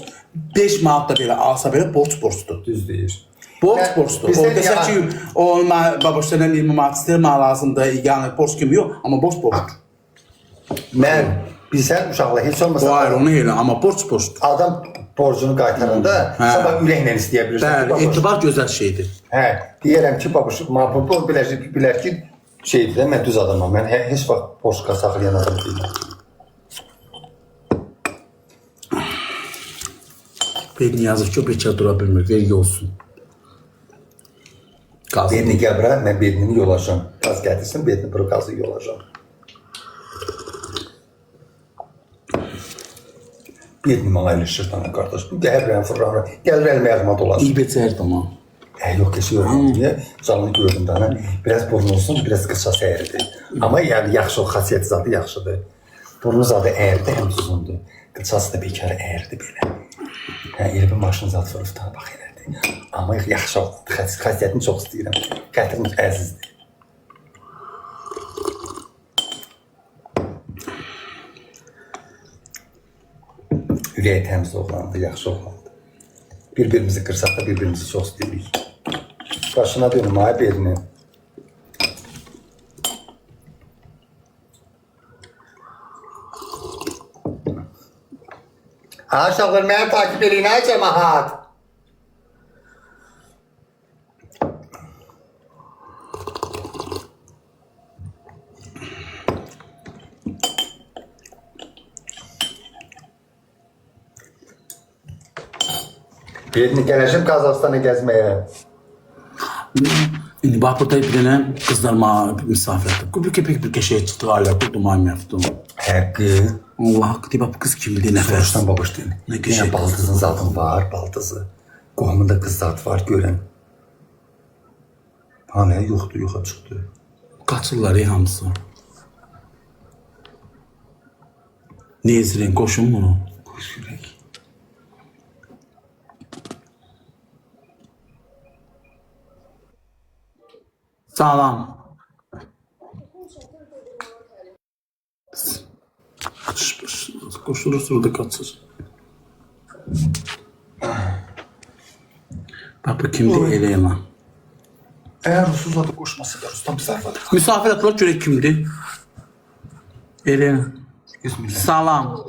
5 manat da belə alsa belə borçdur. Düz deyir. Borçdur. O desə ki, o baboş sənən 20 manat istəyir, mənə lazımdır, yəni borç kimi yox, amma borçdur. Mən, bilsən uşaqla heç olmasa... O ayrı, onu elə, amma borçdur. Adam borcunu qaytaranda sabah ürəklə istəyə bilirsən. Bəli, etibar gözəl şeydir. Hə, deyərəm ki, baboş, bu bilər ki, şeydir də, mən düz adamam. Mən heç vaxt borc saxlayan adam deyiləm. Bedni yazır ki, o bekar dura bilmir, vergi olsun. Bedni gəl bura, mən bednini yolacam. Qaz gətirsin, bedni bura qazı yolacam. Bedni mənə ilişir dana qardaş. Gəl fırlanır, gəl əlimə yağma dolar. İyi becərdi ama. Yox, kesin yox. Niyə? Canını gördüm dana. Biraz burnu olsun, biraz qısa səyirdir. Amma yəni yaxşı, o xasiyyət zadı yaxşıdır. Burnu zadı əyirdi, həm uzundur. Qıçası da bekarı əyirdi belə. Elə bir maşın zat vurub da bax elədi. Amma yaxşı oldu. Xasiyyətini çox istəyirəm. Qətrim əzizdir. Ürəyi təmiz oğlandı, yaxşı oğlandı. Bir-birimizi qırsaq da bir-birimizi çox istəyirik. Başına dönüm, ay birini. Aşağılar mənə takip edin, ha cəmaat. Birini gələcəm Qazaxıstana gəzməyə. İndi bax burada bir dənə qızlar misafir etdi. Bir köpək bir qəşəyə çıxdı, ailə qurdum, ay məftum. Hakkı. Allah haqqı deyib, qız kimdir, nəfəs. Soruşdan babışdın. Ne Yine güzel. baldızın zaten var, baldızı. Qohumunda kız zat var, görən. Hala yoxdur, yoxa çıxdı. Qaçırlar hamısı. Nezrin, qoşun bunu. Qoş görək. Salam. Koşulur sırada kaçır. Bak bu kimdi Elena? Eğer Rusuz adı koşması da Rus'tan bir zarf adı. Misafir atlar görək kimdi? Elena. 100 milyon. Salam.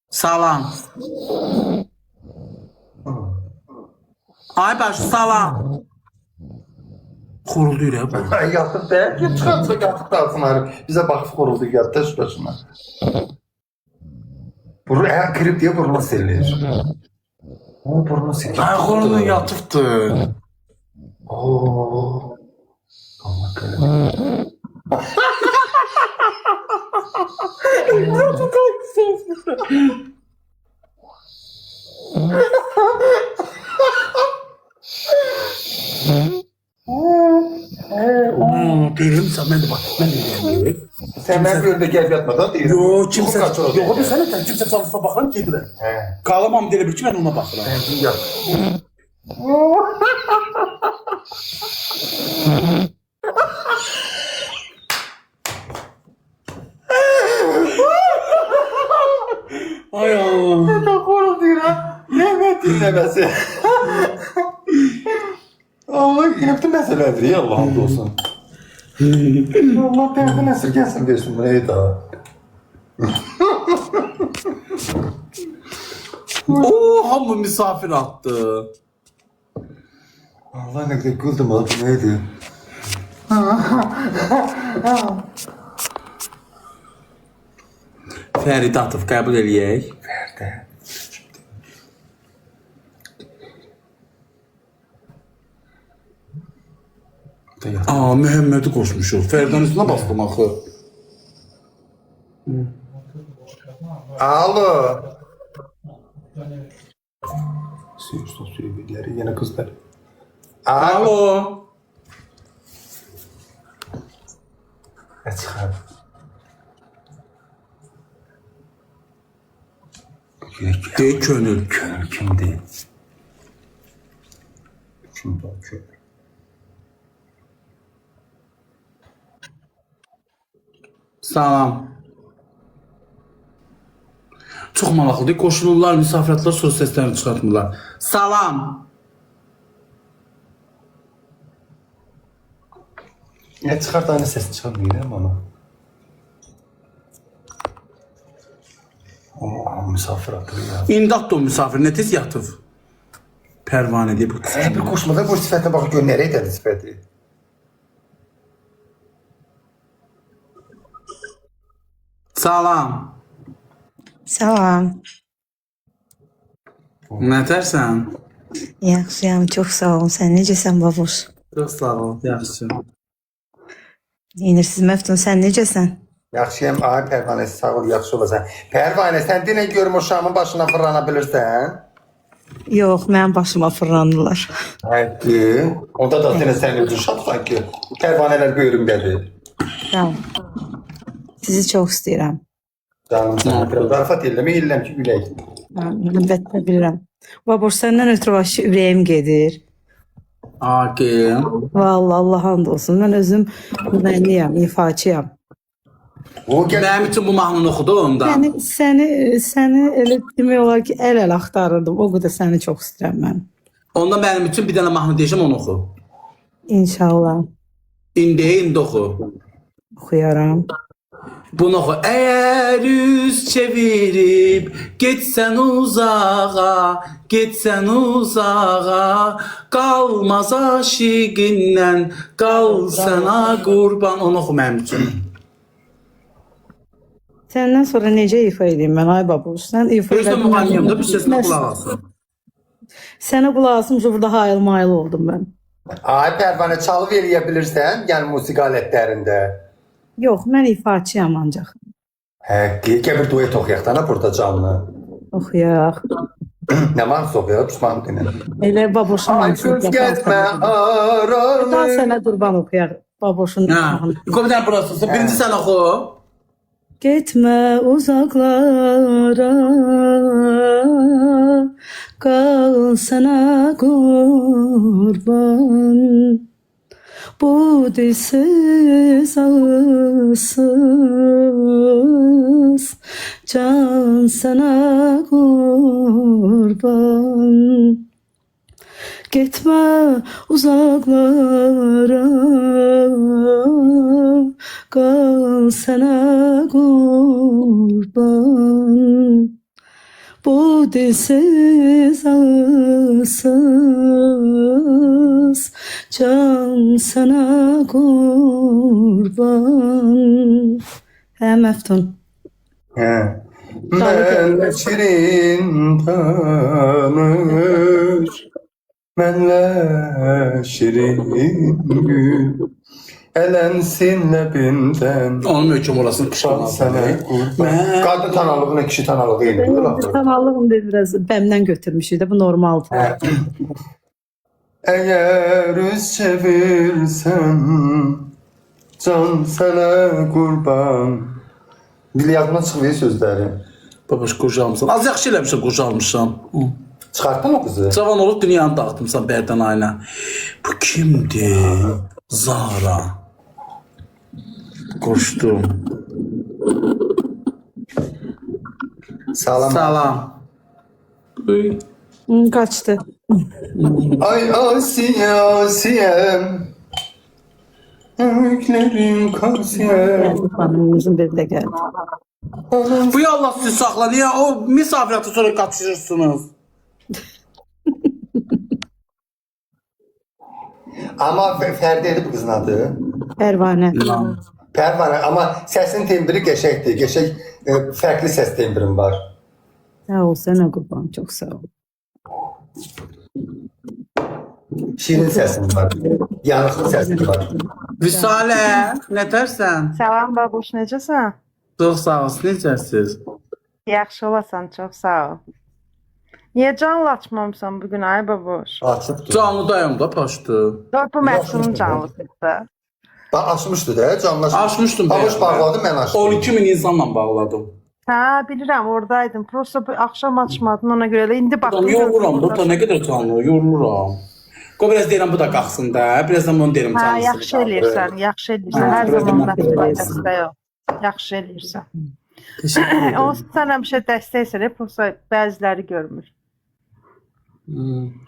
Salam. Ay baş salam. Xoruldu ya bu. Yatıb deyək ki, çıxarsa yatıb qalsınlar. Bizə baxıb qoruldu, yatdı şübhəsindən. Bunu eğer krip diye burnu silir. O burnu silir. Ay xoruldu yatıbdı. Ooo. Allah köle. Derim sen ben de bak. Ben de derim. Sen ben bir önde gel yatmadan değil. Yo kimse Kaç oldu? yok bir sen kimse çalışsa bakın ki dire. He. Kalamam deli bir ki ben ona bakıram. Ben şimdi yat. Ay Allah. Ne koruldu ya? Mehmet dinlemesi. Allah yine bütün meseledir ya Allah hamd olsun. Allah derdin esirgesin versin burayı da. Oo hamı misafir attı. Allah ne kadar güldüm abi neydi? Feride Atov qəbul eləyək. Nerede? Aa Məhəmmədi qoşmuşuq. Fəridən üstünə bastım axı. Alo. Sürüsün sürübüləri yine kızlar. Alo. Alo. Ne çıkar? Dey könül. Könül kimdi? Kimdi o könül? Salam. Çox maraqlıdır. Qoşulurlar, misafirətlər söz səslərini çıxartmırlar. Salam. Ne çıkar da aynı ses çıkarmıyor ama. O misafir atıyor ya. İmdad da o misafir, nə tez yatıb. Pərvanə deyib. Bir koşmada bu sifete bak gör nereye dedi sifeti. Salam. Salam. Nətərsən? Yaxşıyam, çox sağ olun. Sən necəsən babuş? Çox sağ ol. Yaxşı. Yenirsiz Məftun, sən necəsən? Yaxşıyam ay Pervane sağ ol yaxşı olasan. Pervane sen dine görüm o Şam'ın başına fırlanabilirsen. Yox, mənim başıma fırlandılar. Hakkı. Onda da seni sen özün şapsan ki. Pervaneler bölümdedir. Tamam. Sizi çox istəyirəm. Canım sana biraz zarfat illeme illem ki üley. Əlbəttə bilirəm. Babuş, səndən ötürü başı ürəyim gedir. Hakim. Vallahi Allah and olsun. Mən özüm müğənniyəm, ifaçıyam. O gel. Mənim üçün bu mahnını oxudu onda. Səni elə demək olar ki, əl-əl axtarırdım. O qədər səni çox istəyirəm mən. Onda mənim üçün bir dənə mahnı deyəcəm, onu oxu. İnşallah İndi oxu. oxuyaram. Bunu oxu. Əgər üz çevirib getsən uzağa, qalmaz aşiqindən, qal sənə qurban. Onu oxu mənim üçün. Səndən sonra necə ifa edeyim mən ay babuş? Sən ifa Özdə müğənniyəm də bir səsinə qulaq alsın. Sənə qulaq asmışam, burada hayıl-mayıl oldum mən. Ay Pərvanə çalıb eləyə bilirsən, yəni musiqi alətlərində. Yox, mən ifaçıyam ancaq. Həqqi, gəl bir duet oxuyaq da burada canlı. Oxuyaq. Nə mahnısı oxuyaq, Osman dinlə. Elə baboşun Ay kız getmə aranı. Daha sənə qurban oxuyaq. Baboşun Ha. mahnısı. Komiden burası. Birinci sen oku. Getmə uzaqlara, qal sənə qurban. Bu dilsiz ağızsız can sənə qurban. Getmə uzaqlara, qal sənə qurban. Bu dilsiz ağızsız can sənə qurban. Hə, Məftun. Mən şirin tanış, mənlə şirin gül, ələnsin ləbindən. Onun möhkəm olasın Şan kışkırmaz. sənə qurban. Qadın tanalığına kişi tanallığı eyni. Kanallığım da biraz bəmdən götürmüşük də, bu normaldır. Əgər üz çevirsən, can sənə qurban. Dil yazma çıxmıyor sözləri. Babaş qocalmışsan. Az yaxşı eləmişəm qocalmışam. Çıxartdın o qızı? Cavan olub dünyanı dağıtmışsan Bərdən ayına. Bu kimdir? Zara. Qoşdum. Salam. Salam. Uy. Qaçdı. Ay Asiye Asiyem, öyklerim kasiyem. Xanımımızın biri də gəldi. Bu ya Allah sizi saxla. Niyə o misafiratı sonra qaçırırsınız? Ama Ferdi'ydi bu kızın adı. Pərvanə. Pervane ama sesin tembri geçekti. Geçek farklı ses tembrim var. Sağ ol, sənə qurban, çox sağ ol. Şirin sesin var. Yanıklı sesin var. Vüsalə, nətərsən? Salam babuş, necəsən? Çox sağ olsun, necəsiz? Yaxşı olasan, çox sağ ol. Niyə canlı açmamısan bugün ay babuş? Açıptı. Canlıdayım da paşdı. Dur bu Məxsunun canlısıdır da. Bak açmıştı da canlaşmış. Açmışdım. Babuş bağladı ben açtım. 12 min insanla bağladım. Hə, bilirəm, oradaydım. Prosta bu axşam açmadın, ona görə də indi Adam baxdım. yoruluram, burada nə qədər canlı, yoruluram. Qoy biraz deyirəm, bu da qalxsın da. Birazdan bunu deyirəm Hə, canlısı. yaxşı eləyirsən, yaxşı eləyirsən. Hər biraz zaman da məktub eləyirsən. faydasında yox. Yaxşı eləyirsən. Teşekkür ederim. Onsuz sən həmişə dəstəksən, prosta bəziləri görmür.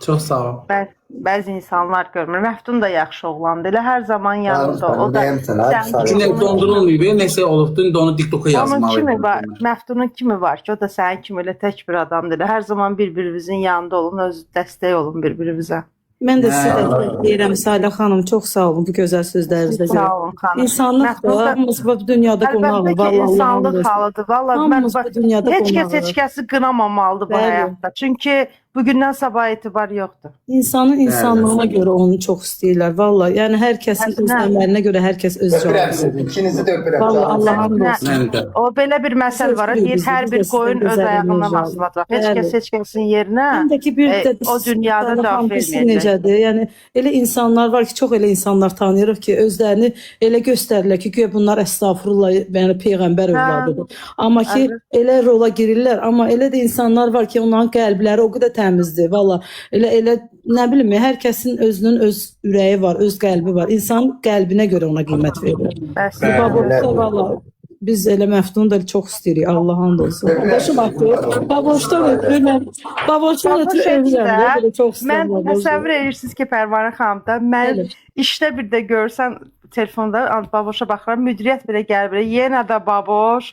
Çox sağ ol. Bəzi insanlar görmür. Məftun da yaxşı oğlandır. Elə hər zaman yanında. O da Çünki dondurulmayıb, nəsə olubdu, indi onu TikToka onun yazmalıydım. kimi var, Məftunun kimi var ki, o da sənin kimi elə tək bir adamdır. Hər zaman bir-birimizin yanında olun, öz dəstək olun bir-birimizə. Mən də sizə də deyirəm Salə xanım, çox sağ olun bu gözəl sözlərinizə görə. Sağ olun xanım. İnsanlıq Məftun da da- hamımız bu dünyada qonağıq. Əlbəttə ki, insanlıq halıdır. Valla mən Hamımız bu dünyada heç kəs qonağıq. heç kəsi qınamamalıdır bu Bəli. həyatda. Çünki bugündən sabah etibar yoxdur. İnsanın insanlığına görə onu çox istəyirlər. Valla, yəni hər kəsin öz Əslində- əməlinə görə hər kəs öz Öpürəm cavabı. sizi. İkinizi de öpürəm. Valla canım. Allah'a hamd olsun. Mən də. O belə bir məsəl var. Söz Deyir bizim, hər biz bir də qoyun sizdən öz gözəl ayağından enerji asılacaq. Heç Bəli. kəs heç kəsin yerinə Həm də ki bir də o dünyada Salə cavab xanım bilsin verməyəcək. necədir. Yəni elə insanlar var ki, çox elə insanlar tanıyırıq ki, özlərini elə göstərirlər ki, güya bunlar əstəğfurullah, yəni peyğəmbər övladıdır. Amma ki elə rola girirlər, amma elə də insanlar var ki, onların qəlbləri o qədər təmizdir. Valla elə nə bilim, hər kəsin özünün öz ürəyi var, öz qəlbi var. İnsan qəlbinə görə ona qiymət verir. Bəs Bəli. Baboşda valla biz elə Məftunu da çox istəyirik. Allah and olsun. Başım axır. Baboşdan ötürü Baboşdan ötürü ölürəm. Belə çox Mən istəyirəm. təsəvvür edirsiniz ki, Pərvanə xanım da mən Bəli. işdə bir də görsən telefonda baboşa baxıram, müdiriyyət belə gəlir belə, yenə də baboş.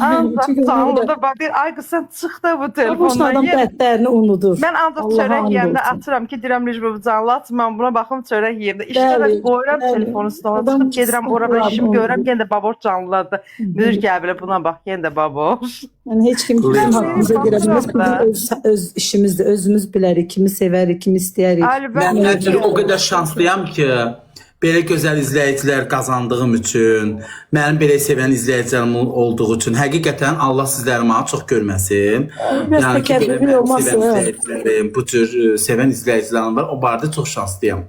Ancaq canlıda bax deyir, ay qız sən çıx da bu Boşun telefondan. adam dərdlərini unudur. Mən ancaq Allah'a çörək and yeyəndə olsun. atıram ki, deyirəm Necmi bu canlı atım, mən buna baxım çörək yeyəndə. İşdə Bəli, qoyuram bəli. telefonu stola, Adam çıxıb gedirəm ora belə işimi unudur. görürəm, yenə də baboş canlılarda. Müdir gəlir belə buna bax, yenə də baboş. Yəni heç kim bizim haqqımıza girə bilməz. Baxıram Bizim öz işimizdir. Özümüz bilərik, kimi sevərik, kimi istəyərik. Mən nəticədə o qədər şanslıyam ki, belə gözəl izləyicilər qazandığım üçün, mənim belə sevən izləyicilərim olduğu üçün həqiqətən Allah sizləri mənə çox görməsin. Biraz Yəni ki, belə təkəbbürlü mənim olmasın, sevən hə. izləyicilərim, bu cür sevən izləyicilərim var. O barədə çox şanslıyam.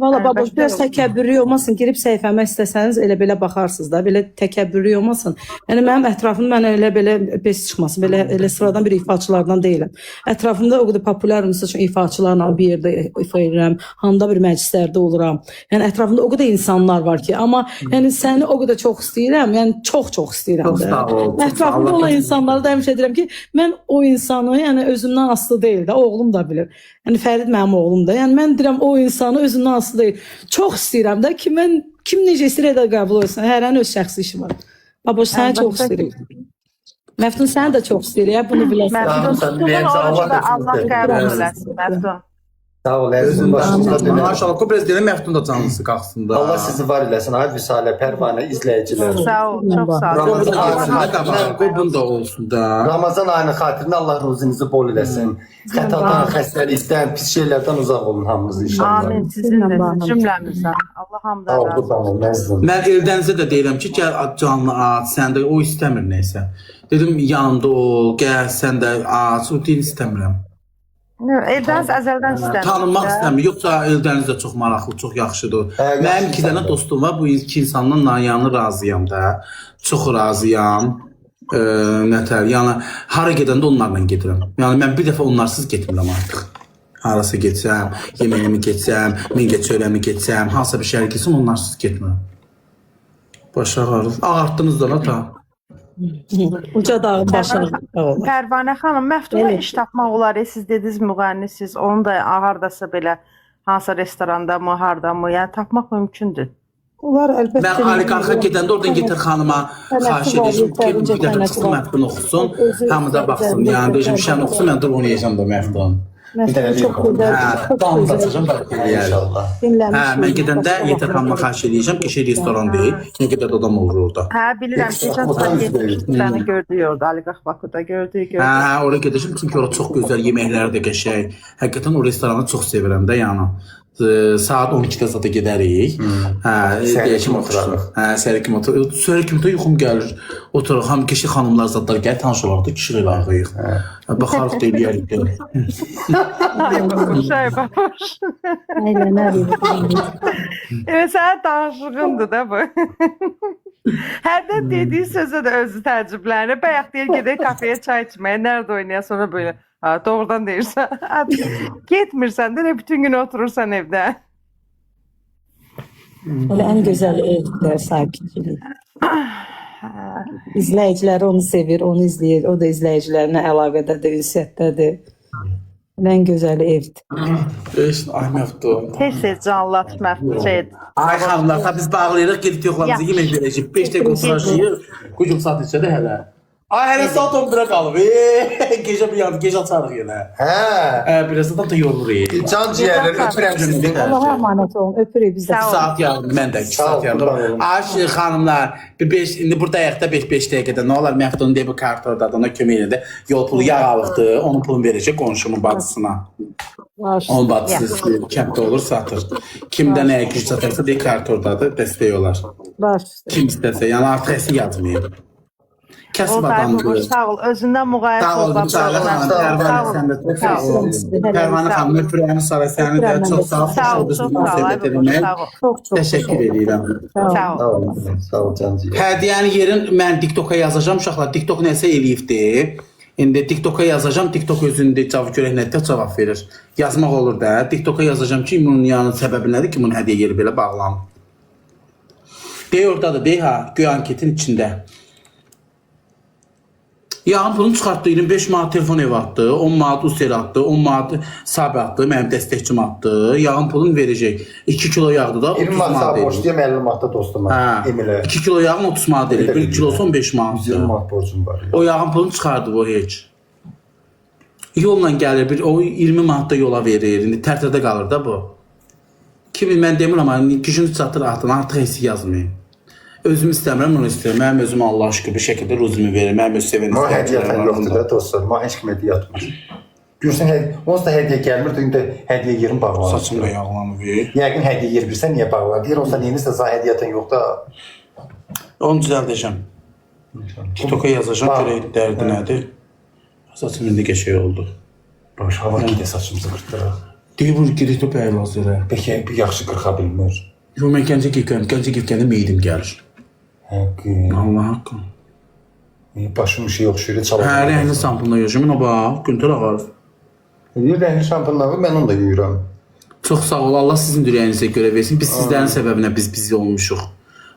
Valla baboş başqa biraz yox. təkəbbürlü olmasın. Girib səhifəmə istəsəniz elə belə baxarsınız da. Belə təkəbbürlü olmasın. Yəni mənim ətrafımda mən elə belə pes çıxmasın. Elə sıradan bir ifaçılardan deyiləm. Ətrafımda o qədər populyar məsəl üçün ifaçılarla bir yerdə ifa edirəm. Handa bir məclislərdə oluram. Yəni ətrafımda o qədər insanlar var ki, amma yəni səni o qədər çox istəyirəm. Yəni çox istəyirəm Çox də. sağ ol, çox Ətrafımda Allah olan razı insanlara da həmişə deyirəm ki, mən o insanı yəni özümdən asılı deyil də, oğlum da bilir. Yəni Fərid mənim oğlum da. Yəni mən deyirəm o insanı özümdən asılı deyil. Çox istəyirəm də ki, mən kim necə istəyir də qəbul etsin. Hərənin öz şəxsi işi var. Baboş səni çox istəyirəm. Məftun səni də çox istəyir, bunu biləsən. Məftun Sən tutduğun bilirsən, orucu da Allah Allah qəbul etsin. eləsin, Məftun. Sağ ol, əzizim başınızda dönər. Maşallah, o prezidentə məftun da canlısı qalxsın da. Allah sizi var eləsin, ay Vüsalə, Pərvanə, izləyicilər. Sağ ol, çox sağ ol. Ramazan Qobun da olsun da. Ramazan ayının xatirinə Allah ruzunuzu bol eləsin. Xətadan, xəstəlikdən, pis şeylərdən uzaq olun hamımız inşallah. Amin, sizin də, cümləmizdən. Allah hamdan Sağ ol, razı qurban olsun. olun, əzizim. Mən Eldənizə də deyirəm ki, gəl canlı aç, sən də o istəmir nəysə. Dedim yanımda ol, gəl sən də aç, o deyil istəmirəm. Evdən əzəldən istəmirəm. Tanınmaq istəmir. Yoxsa Eldəniz də çox maraqlı, çox yaxşıdır. Hə, Mənim yaxşı 2 dənə insandır. dostum var. Bu 2 insandan yanı razıyam da. Çox razıyam. Nətər, yəni hara gedəndə onlarla gedirəm. Yəni mən bir dəfə onlarsız getmirəm artıq. Harasa getsəm, yeməyimi getsəm, mingə çörəmi getsəm, hansısa bir şəhərə getsəm onlarsız getmirəm. Baş ağrır. Ağartdınız da ta. Uca dağın başına. Pərvanə xanım, Məftuna iş tapmaq olar. Siz dediniz müğənnisiz, onu da hardasa belə hansısa restoranda mı, harda mı, yəni tapmaq mümkündür. Onlar əlbəttə. Mən oligarxa gedəndə oradan getir xanıma xahiş edəcəm ki, bir dəfə çıxsın məftun oxusun, hamı da baxsın. Yəni deyəcəm şən oxusun, mən də onu yeyəcəm də məftun. Bir dənə Çox gözəl, Hə, çox damda gözəl. çıxacam da İnşallah. Hə, mən gedəndə Yetər xanıma xahiş edəcəm ki, şey restoran deyil. Nə qədər də adam olur orada. Hə, bilirəm. Keçən Otan səfər izləyir. səni gördük orada, Aliqax Bakuda gördük. Hə, oraya gedəcəm çünki orada çox gözəl yeməkləri də qəşəng. Həqiqətən o restoranı çox sevirəm də, yəni. Saat 12-də zada gedərik. Hə, deyəcəm oturarıq. Hə, səhər kimi oturuq. Səhər kimi də yuxum gəlir. Oturuq, ham kişi xanımlar zadlar gəlir, tanış olarıq da kişi ilə ağlayıq. Baxarıq da eləyərik də. Şey baboş. Əylənərik. Evet, sənin danışığındır da bu. Hərdən dediyi sözə də özü təəccüblənir. Bayaq deyir gedək kafeyə çay içməyə, nerede oynaya sonra böyle. Ha, doğrudan deyirsən. Getmirsən də bütün gün oturursan evdə. Elə ən gözəl evdilər, sakitçilik. İzləyiciləri onu sevir, onu izləyir. O da izləyicilərinə əlaqədədir, ünsiyyətdədir. Elə ən gözəl evdir. Ay məftun. Tez-tez canlatmaq şey. Ay xanımlar, ta biz bağlayırıq, gedib yoxlamızı yemək verəcək. 5 dəqiqə oturacağıq, qucum saat içədə hələ. Ay hələ saat 11-ə qalıb. Gecə bir yandı, gecə açarıq yenə. Hə, Birazdan da yorulur. can ciyərlər öpürəm sizi. Allah'a əmanət olun, öpürük biz də. Sağ ol. Saat yardım, mən də 2 Sağ ol, saat yardım. qurban olum. Ay xanımlar, indi burada ayaqda 5-5 dəqiqədə nə olar? Məftun deyə bu kart ordadır, ona kömək edə. Yol pulu yağ alıbdır, onun pulunu verəcək qonşumun bacısına. Onun bacısı kənddə olur, satır. Kimdə nəyə güc çatarsa deyə kart ordadır, dəstək olar. Baş. Kim istəsə, yəni artıq əsi yazmayın. Kasıb O da adamdır. sağ ol. Özündən müğayət Sağ ol. olun, sağ olun. Pərvanə sən də çox sağ ol. Pərvanə xanım, öpürəm Sara səni də çox sağ ol. Sağ ol, çox sağ ol. Sağ ol. Çox Təşəkkür edirəm. Sağ ol. Sağ olun, sağ ol can ciyər. Hədiyyənin yerin mən TikToka yazacağım uşaqlar. TikTok nəsə eləyibdi. İndi TikToka yazacağam. TikTok özündə cavab görək nədə cavab verir. Yazmaq olur da. TikToka yazacağım ki, bunun yanı səbəbi nədir ki, bunun hədiyyə yeri belə bağlanıb. Dey oradadır, dey ha, göy anketin içində. Yağın pulunu çıxartdı, 25 manat telefon ev atdı, 10 manat usel atdı, 10 manat sabi atdı, mənim dəstəkçim atdı. Yağın pulunu verəcək. 2 kilo yağdı da 30 20 manat manat edir. borçluyum 50 manat dostuma. Hə, Emilə. 2 kilo yağın 30 manat edir, 1 kilosu 15 120 manatdır. manat borcum var. O yağın pulunu çıxardı bu heç. Yolla gəlir, bir o 20 manat da yola verir. İndi tərtədə qalır da bu. Kimi mən demirəm, amma gücünüz çatır atın, artıq heç yazmayın. Özüm istəmirəm, onu istəyirəm. Mənim özüm Allah şükür bir şəkildə ruzumu verir. Mənim öz sevən Ma hədiyyətən yoxdur da dostlar. Ma heç kim hədiyyə atmır. Görsən, onsuz da hədiyyə gəlmir, indi hədiyyə yerin bağlanır. Saçımda yağlanır. Yəqin hədiyyə yer bilsən niyə bağlar? Deyir, olsa neyinizsə za hədiyyətən yox da. Onu düzəldəcəm. TikTok'a yazacağım, görək dərdi nədir. Saçım indi qəşəng oldu. Baş, hava gidə saçımızı qırtdıraq. Deyir, bu gidik top əylazdır. Bəlkə bir yaxşı qırxa bilmir. Yox, mən gəncə gifkəndə meydim gəlir. Həqqı. Allah haqqı. Başım şey yoxşuyur, çalaq. Hə, rəhli sampunla yoxşuyum, ona bax, Güntür ağarız. Deyir, rəhli şampunları mən onu da yuyuram. Çox sağ ol, Allah sizin dürəyinizə görə versin. Biz sizlərin səbəbinə biz olmuşuq.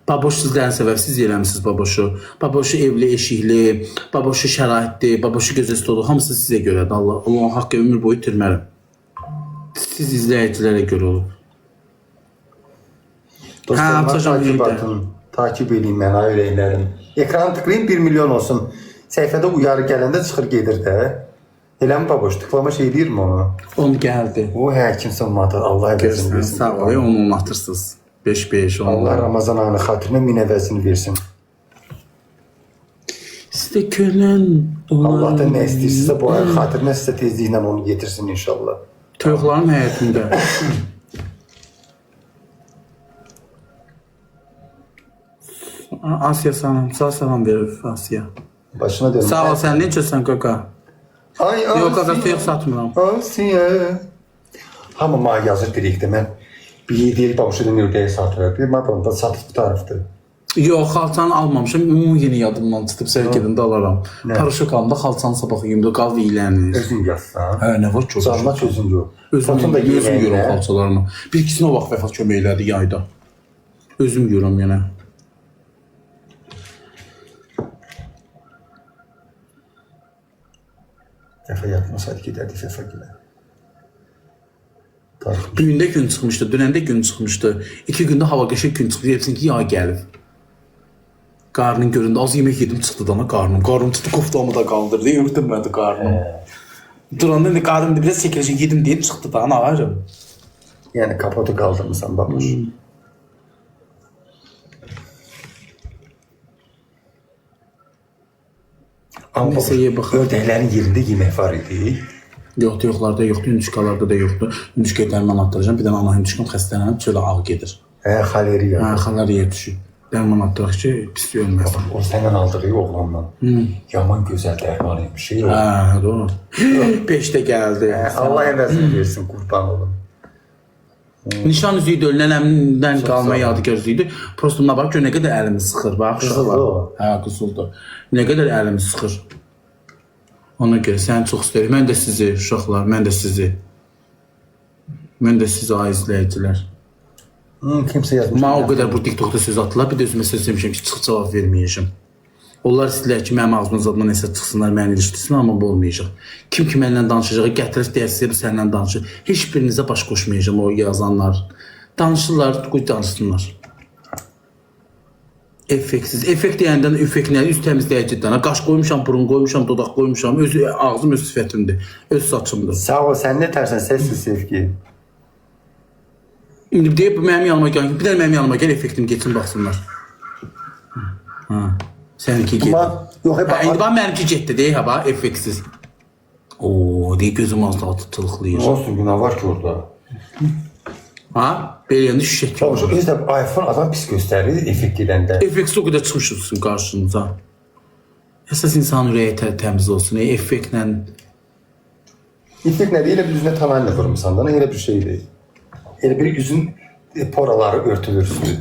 Baboş sizlərin səbəb, siz eləmişsiniz baboşu. Baboşu evli, eşikli, baboşu şəraitli, baboşu gözə stolu, hamısı sizə görədir. Allah haqqı ömür boyu itirmərəm. Siz izləyicilərə görə olur. Dostlarıma atacağım takip linkdə. atın, takip edin mənə ürəklərim. Ekranı tıklayın 1 milyon olsun. Səhifədə uyarı gələndə çıxır gedir də. Eləmi baboş, tıklama şey deyirmi onu? On gəldi. O həkimsin matı, Allah əvəzini Görsən, versin. sağ ol, onu atırsınız. 5-5, Allah onlar. Ramazan ayının xatirinə min əvəzini versin. Sizdə kölən Allah da nə istəyirsə bu ayın xatirinə sizə tezliklə onu getirsin inşallah. Toyuqların həyətində. Asiya salam verir Asiya. Başına dönüm. Sağ ol, sən necəsən Qaka? Ay, Yox, Qaka, toyuq satmıram. Asiya. Hamı mənə yazır direktdə mən bir deyil babuşu da növdəyə satırır. Bir mən da satıb qutarıbdır. Yox, xalçanı almamışam. Yeni yadımdan çıxıb sərkədində alaram. Paraşokamda xalçanı sabah yuyumda qaldı iylənir. Özün yazsan. Hə, nə var ki? Canına çözün yox. Özüm yuyuram xalçalarını. Bir ikisini o vaxt vəfat kömək elədi yayda. Özüm yuyuram yenə. Dəfə yatmasaydı gedərdi fəfə gilə. Düyündə gün çıxmışdı, dünəndə gün çıxmışdı. 2 gündə hava qəşəng gün çıxdı. Deyirsən ki, yay gəlib. Qarnın göründü. Az yemək yedim, çıxdı dana qarnım. Qarnım çıxdı, koftamı da qaldırdı. Örtünmədi qarnım. Duranda indi qarnım biraz çəkiləcək yedim deyib çıxdı da, ağarım. Yəni kapotu qaldırmısan babuş. Amma Nəsə ye baxaq. ördəklərin yerində yemək var idi. Yox, yoxlarda yoxdur, hündüşkalarda da yoxdur. Hündüşkələri mən atdıracağım. Bir dənə ana hündüşkəm xəstələnib, çölə ağ gedir. Xaleriya. Hə, xalar yer düşüb. Dərman atdıraq ki, pis ölməsin. O səndən aldığı oğlanla. Yaman gözəl dərman etmiş. Hə, doğru. 5 də gəldi. Allah əvəzini versin, qurban olun. Nişan üzüyü də nənəmdən qalma yadigar üzüyü. Prosto buna bax, gör nə qədər əlimi sıxır. Bax, Qızıldır o. hə, qızıldır. Nə qədər əlimi sıxır. Ona görə səni çox istəyirəm. Mən də sizi, uşaqlar, mən də sizi. Mən də sizi izləyicilər. Kimsə yazmış. Mən o qədər bu TikTokda söz atdılar, bir də özümə söz demişəm ki, çıx cavab verməyəcəm. Onlar istəyirlər ki, mənim ağzımın zadına nəsə çıxsınlar, məni ilişdirsin, amma bu olmayacaq. Kim mənlə danışacaq, gətirib deyəsir, bu səndən danışır. Heç birinizə baş qoşmayacağım o yazanlar. Danışırlar, qoy danışsınlar. Effektsiz. Effekt deyəndən effekt nədir? Üz təmizləyicidən. Qaş qoymuşam, burun qoymuşam, dodaq qoymuşam. Ağzım öz sifətimdir, öz saçımdır. Sağ ol, sən nə tərsən, səssiz sevgi. İndi deyib mənim yanıma gəl. Bir də mənim yanıma gəl, effektim geçsin baxsınlar. Ha. Səninki getdi. Yox, hep Hə, indi bax mənimki getdi deyə, ha bax, effektsiz. Oo, deyə gözüm az daha tılıqlayır. olsun günah var ki orada. Ha? Beləyəndə şüşək Babuş, olur. biz də iPhone adam pis göstərir effekt gedəndə. Effektsiz o qədər çıxmışsın qarşınıza. Əsas insan ürəyi təmiz olsun. Effektlə İffet nədir? Elə bir üzünə tavanla vurmuşsan da, elə bir şeydir. Elə bir üzün poraları örtülür üstü.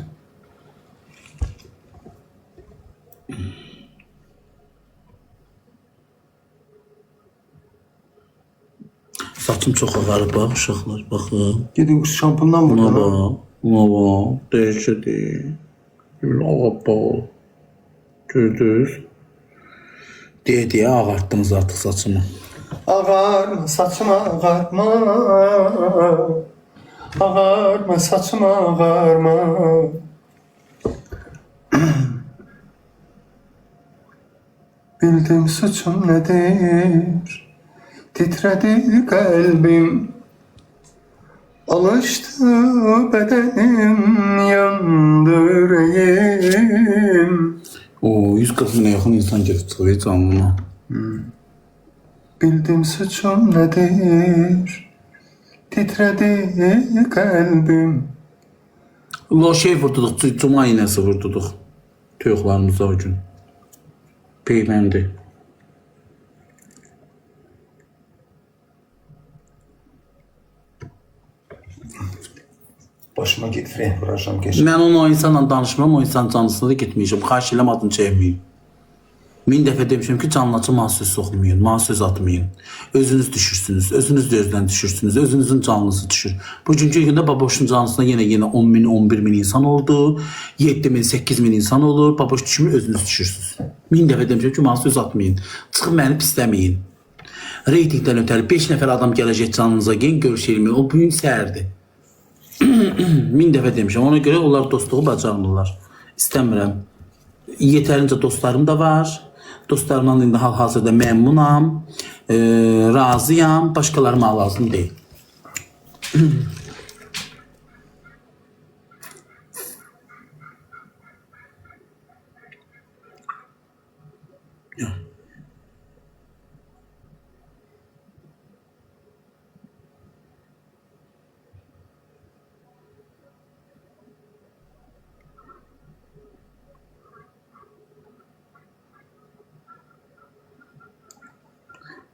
saçım çox ağarıb bax, uşaqlar, baxın. Gedin şampundan Buna vurdan. bax, buna bax, dəyişədir. Ağabbal. Gördünüz? Deyə ağartdınız artıq saçımı. Ağarma saçım ağarma. Ağarma saçım ağarma. Bildim suçum nedir? Titredi kalbim. Alıştı bedenim, yandı yüreğim. O 140 minə yaxın insan gəlib çıxır canlıma. Bildim suçum nedir? Titredi kalbim. Lo şey vurduduq, cuma iynəsi vurduduq. Toyuqlarımıza o gün. Peyvəndi. Başıma git renk vuracağım geçin. Mən onun o insanla danışmıram, o insan canlısına da getməyəcəm. Xahiş eləm adını çəkməyin. 1000 dəfə demişəm ki, canlıca mənə söz soxmayın, mənə söz atmayın. Özünüz düşürsünüz, özünüz də özdən düşürsünüz, özünüzün canlısı düşür. Bugünkü gündə Baboşun canlısına yenə 10 bin, 11 min insan oldu, 7 bin, 8 bin insan olur, Baboş düşmür, özünüz düşürsünüz. 1000 dəfə demişəm ki, mənə söz atmayın, çıxıb məni pisləməyin. Reytingdən ötəri 5 nəfər adam gələcək canınıza gen, görüşelim. O bugün səhərdir. 1000 dəfə demişəm, ona görə onlar dostluğu bacarmırlar. İstəmirəm. Yetərincə dostlarım da var. Dostlarımla indi hal-hazırda məmnunam, razıyam, başqaları mənə lazım deyil.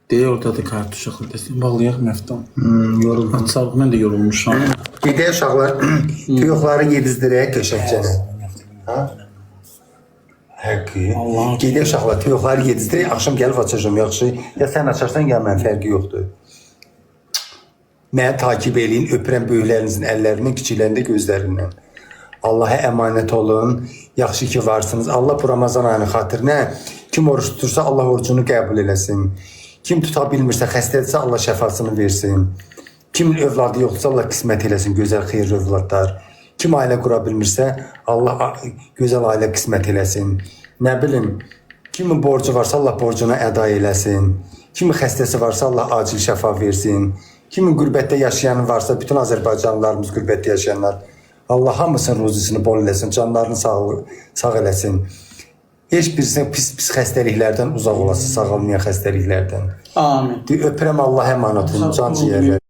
Deyə orada kart uşaqlı desin. Bağlayaq məftan. Yoruldum. Açaq, mən də yorulmuşam. Gedək uşaqlar, tüyükləri yedizdirək köşəkçəni. Həqqi. Gedək uşaqlar, tüyükləri yedizdirək, axşam gəlib açacağım, yaxşı. Ya sən açarsan, ya mən, fərqi yoxdur. Məni takip eləyin, öpürəm böyüklərinizin əllərindən, kiçiklərinin də gözlərindən. Allah'a əmanət olun, yaxşı ki varsınız. Allah bu Ramazan ayının xatirinə, kim oruç tutursa Allah orucunu qəbul eləsin. Kim tuta bilmirsə, xəstədirsə Allah şəfasını versin. Kimin övladı yoxdursa Allah qismət eləsin, gözəl xeyirli övladlar. Kim ailə qura bilmirsə Allah gözəl ailə qismət eləsin. Nə bilim, kimin borcu varsa Allah borcuna əda eləsin. Kimin xəstəsi varsa Allah acil şəfa versin. Kimin qürbətdə yaşayanı varsa, bütün Azərbaycanlılarımız qürbətdə yaşayanlar, Allah hamısının ruzisini bol eləsin, canlarını sağ eləsin. Heç birisinin pis xəstəliklərdən uzaq olası, sağalmayan xəstəliklərdən. Amin. Öpürəm, Allah əmanət olun, can ciyərlər.